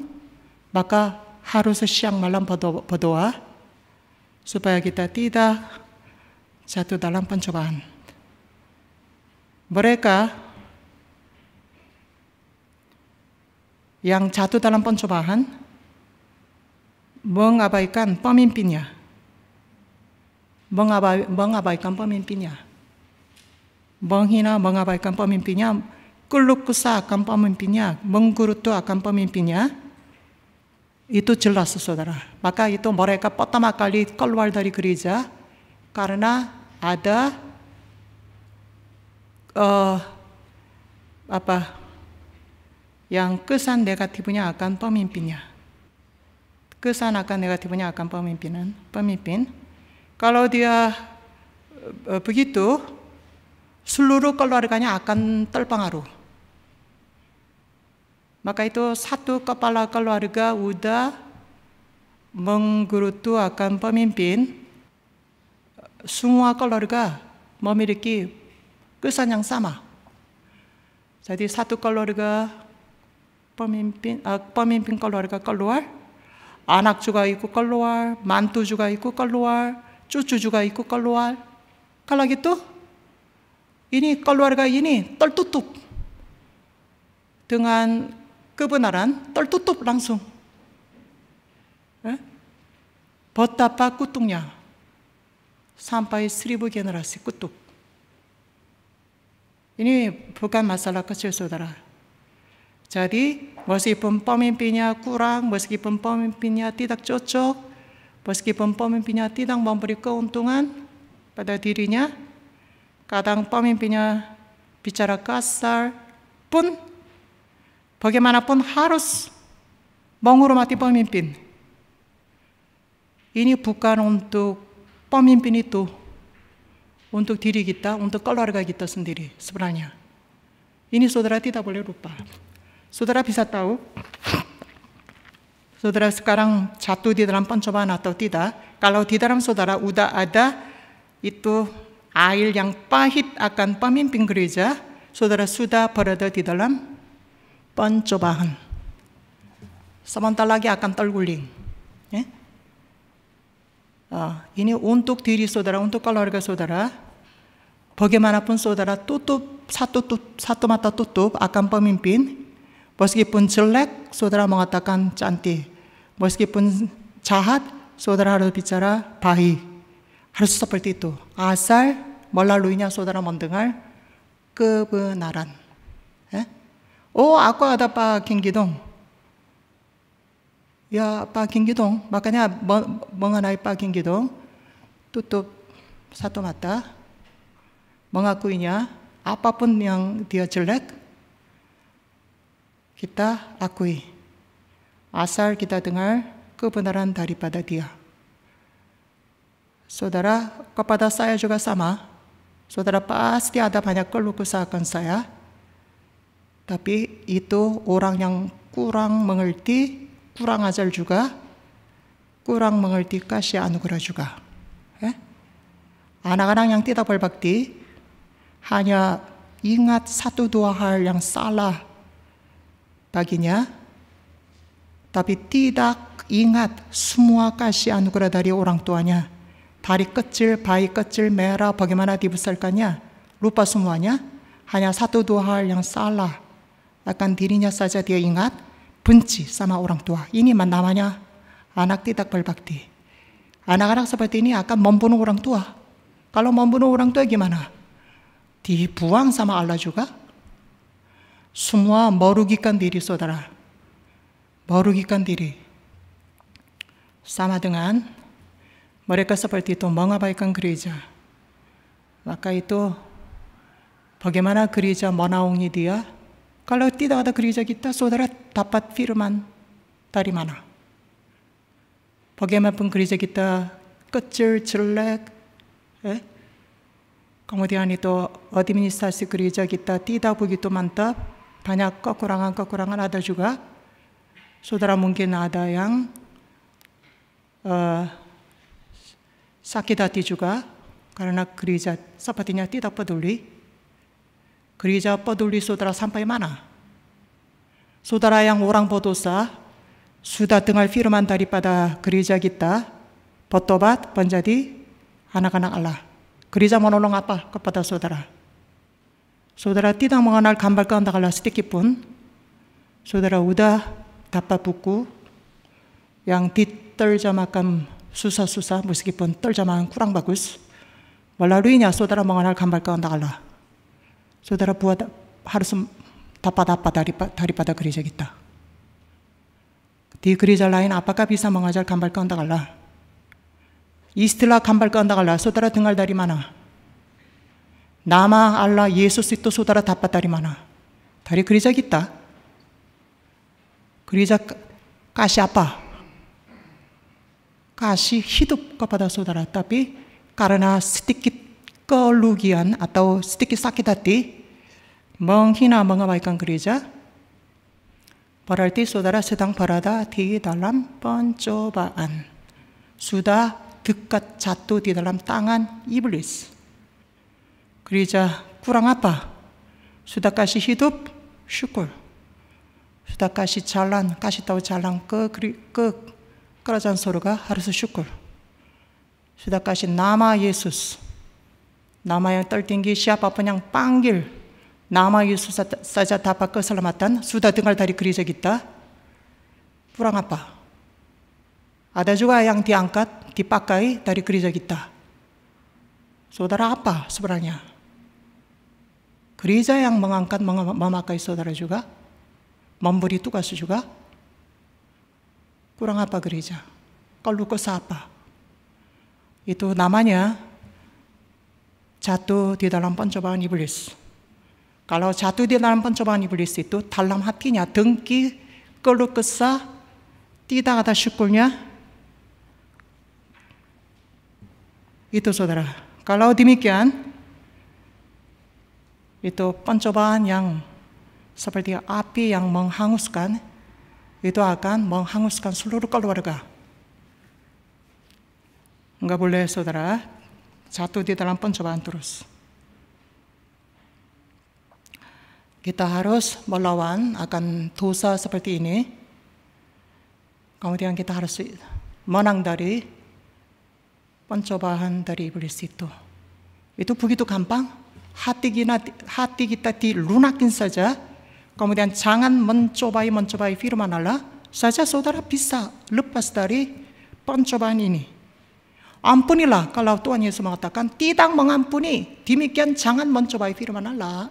maka harus siang malam berdoa supaya kita tidak jatuh dalam pencobaan. Mereka yang jatuh dalam pencobaan mengabaikan pemimpinnya. Mengabaikan pemimpinnya. Menghina, mengabaikan pemimpinnya, keluh kesah akan pemimpinnya, menggerutu akan pemimpinnya. Itu jelas saudara. Maka itu mereka pertama kali keluar dari gereja karena ada yang kesan negatifnya akan pemimpinnya. Kesan akan negatifnya akan pemimpin. Kalau dia begitu, seluruh keluarganya akan terpengaruh. Maka itu satu kepala keluarga udah menggerutu akan pemimpin, semua keluarga memiliki kesan yang sama. Jadi satu keluarga pemimpin keluarga keluar, anak juga ikut keluar, mantu juga ikut keluar, cucu juga ikut keluar. Kalau gitu, ini keluarga ini tertutup dengan kebenaran, tertutup langsung. Betapa kutuknya. sampai 1000 generasi kutuk. Ini bukan masalah kecil, saudara. Jadi meskipun pemimpinnya kurang, meskipun pemimpinnya tidak cocok, meskipun pemimpinnya tidak memberi keuntungan pada dirinya, kadang pemimpinnya bicara kasar pun, bagaimanapun harus menghormati pemimpin. Ini bukan untuk pemimpin itu, untuk diri kita, untuk keluarga kita sendiri sebenarnya. Ini saudara tidak boleh lupa. Saudara bisa tahu, saudara sekarang jatuh di dalam pencobaan atau tidak. Kalau di dalam saudara udah ada itu air yang pahit akan pemimpin gereja, saudara sudah berada di dalam pencobaan. Sebentar lagi akan terguling. Ini untuk diri saudara, untuk keluarga saudara. Bagaimanapun saudara tutup satu mata tutup akan pemimpin. Meskipun jelek, saudara mengatakan cantik. Meskipun jahat, saudara harus bicara baik. Harus seperti itu. Asal melaluinya saudara mendengar kebenaran. Aku ada Pak Kim Ki-dong. Ya Pak Kim Ki-dong. Makanya mengenai Pak Kim Ki-dong, tutup satu mata, mengakuinya, apapun yang dia jelek, kita akui. Asal kita dengar kebenaran daripada dia. Saudara, kepada saya juga sama. Saudara pasti ada banyak keluh kesah akan saya. Tapi itu orang yang kurang mengerti, kurang ajar juga, kurang mengerti kasih anugerah juga. Anak-anak yang tidak berbakti hanya ingat 1-2 hal yang salah baginya, tapi tidak ingat semua kasih anugerah dari orang tuanya. Dari kecil, bayi kecil, merah, bagaimana dibesarkannya, lupa semuanya. Hanya 1-2 hal yang salah akan dirinya saja dia ingat, benci sama orang tua. Ini namanya anak tidak berbakti. Anak-anak seperti ini akan membunuh orang tua. Kalau membunuh orang tua gimana? Dibuang sama Allah juga. Semua merugikan diri saudara. Merugikan diri. Sama dengan mereka seperti itu mengabaikan gereja. Maka itu bagaimana gereja menaungi dia? Kalau tidak ada gereja kita, saudara dapat firman dari mana? Bagaimanapun gereja kita kecil, jelek, kemudian itu administrasi gereja kita tidak begitu mantap, banyak kekurangan-kekurangan ada juga. Saudara mungkin ada yang sakit hati juga karena gereja sepertinya tidak peduli. Gereja peduli saudara sampai mana? Saudara yang orang berdosa sudah dengar firman daripada gereja kita, bertobat menjadi anak-anak Allah. Gereja menolong apa kepada saudara? Saudara tidak mengenal gambar kehendak Allah sedikit pun. Saudara sudah dapat buku yang diterjemahkan susah-susah, meskipun terjemahan kurang bagus. Melaluinya saudara mengenal gambar kehendak Allah. Saudara harus dapat apa daripada gereja kita? Di gereja lain apakah bisa mengajar gambar kehendak Allah? Istilah gambar kehendak Allah saudara dengar dari mana? Nama Allah Yesus itu saudara dapat dari mana? Dari gereja kita. Gereja kasih apa? Kasih hidup kepada saudara. Tapi karena sedikit kerugian atau sedikit sakit hati, menghina mengabaikan gereja, berarti saudara sedang berada di dalam pencobaan. Sudah dekat jatuh di dalam tangan iblis. Gereja kurang apa? Sudah kasih hidup, syukur. Sudah kasih jalan, kasih tahu jalan ke kerajaan surga, harus syukur. Sudah kasih nama Yesus, nama yang tertinggi, siapapun yang panggil nama Yesus saja dapat keselamatan. Sudah dengar dari gereja kita, kurang apa? Ada juga yang diangkat, dipakai dari gereja kita. Saudara apa sebenarnya? Gereja yang mengangkat memakai saudara juga, memberi tugas juga. Kurang apa gereja? Kalau kesah apa? Itu namanya jatuh di dalam pencobaan iblis. Kalau jatuh di dalam pencobaan iblis itu dalam hatinya dengki, keluh kesah, tidak ada syukurnya. Itu saudara. Kalau demikian, itu pencobaan yang seperti api yang menghanguskan, itu akan menghanguskan seluruh keluarga. Enggak boleh saudara jatuh di dalam pencobaan terus. Kita harus melawan akan dosa seperti ini. Kemudian kita harus menang dari pencobaan dari iblis itu. Itu begitu gampang. Hati kita dilunakin saja. Kemudian jangan mencobai firman Allah saja saudara bisa lepas dari pencobaan ini. Ampunilah kalau Tuhan Yesus mengatakan tidak mengampuni. Demikian jangan mencobai firman Allah.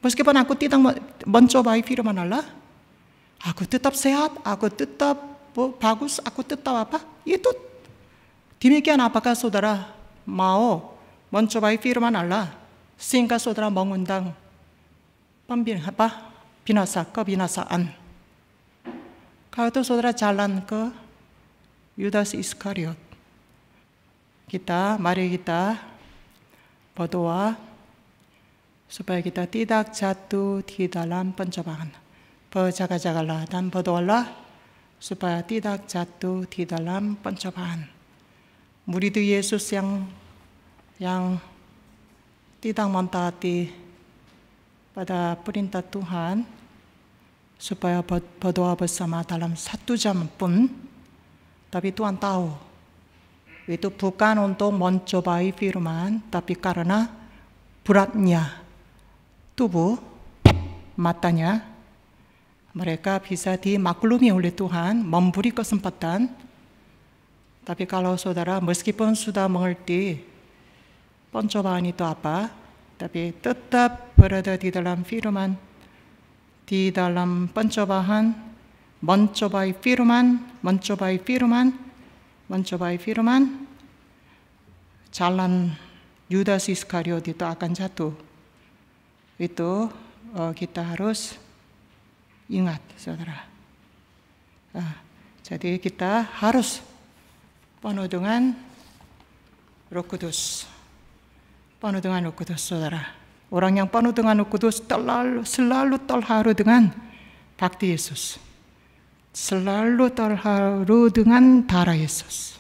Meskipun aku tidak mencobai firman Allah, aku tetap sehat, aku tetap bagus, aku tetap apa? Itu demikian apakah saudara mau mencobai firman Allah sehingga saudara mengundang kebinasaan. Kalau itu saudara jalan ke Yudas Iskariot. Mari kita berdoa supaya kita tidak jatuh di dalam pencobaan. Berjaga-jagalah dan berdoalah supaya tidak jatuh di dalam pencobaan. Murid Yesus yang tidak mentaati pada perintah Tuhan supaya berdoa bersama dalam 1 jam pun, tapi Tuhan tahu itu bukan untuk mencobai firman, tapi karena beratnya tubuh, matanya, mereka bisa dimaklumi oleh Tuhan, memberi kesempatan. Tapi kalau saudara meskipun sudah mengerti pencobaan itu apa, tapi tetap berada di dalam firman, di dalam pencobaan, mencobai firman, jalan Yudas Iskariot itu akan jatuh. Itu kita harus ingat, saudara. Jadi kita harus penuh dengan Roh Kudus. Penuh dengan Roh Kudus, saudara. Orang yang penuh dengan Roh Kudus selalu terharu dengan bakti Yesus. Selalu terharu dengan darah Yesus.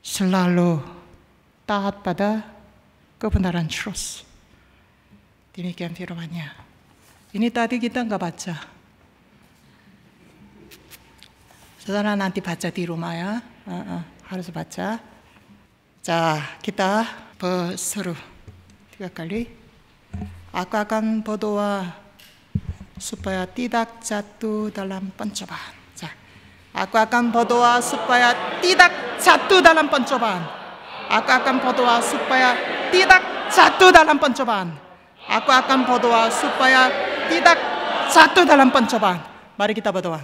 Selalu taat pada kebenaran terus. Demikian firman-Nya. Ini tadi kita enggak baca. Saudara nanti baca di rumah ya. Harus baca. Kita berseru 3 kali. Aku akan berdoa supaya tidak jatuh dalam pencobaan. Aku akan berdoa supaya tidak jatuh dalam pencobaan. Aku akan berdoa supaya tidak jatuh dalam pencobaan. Aku akan berdoa supaya tidak jatuh dalam pencobaan. Mari kita berdoa.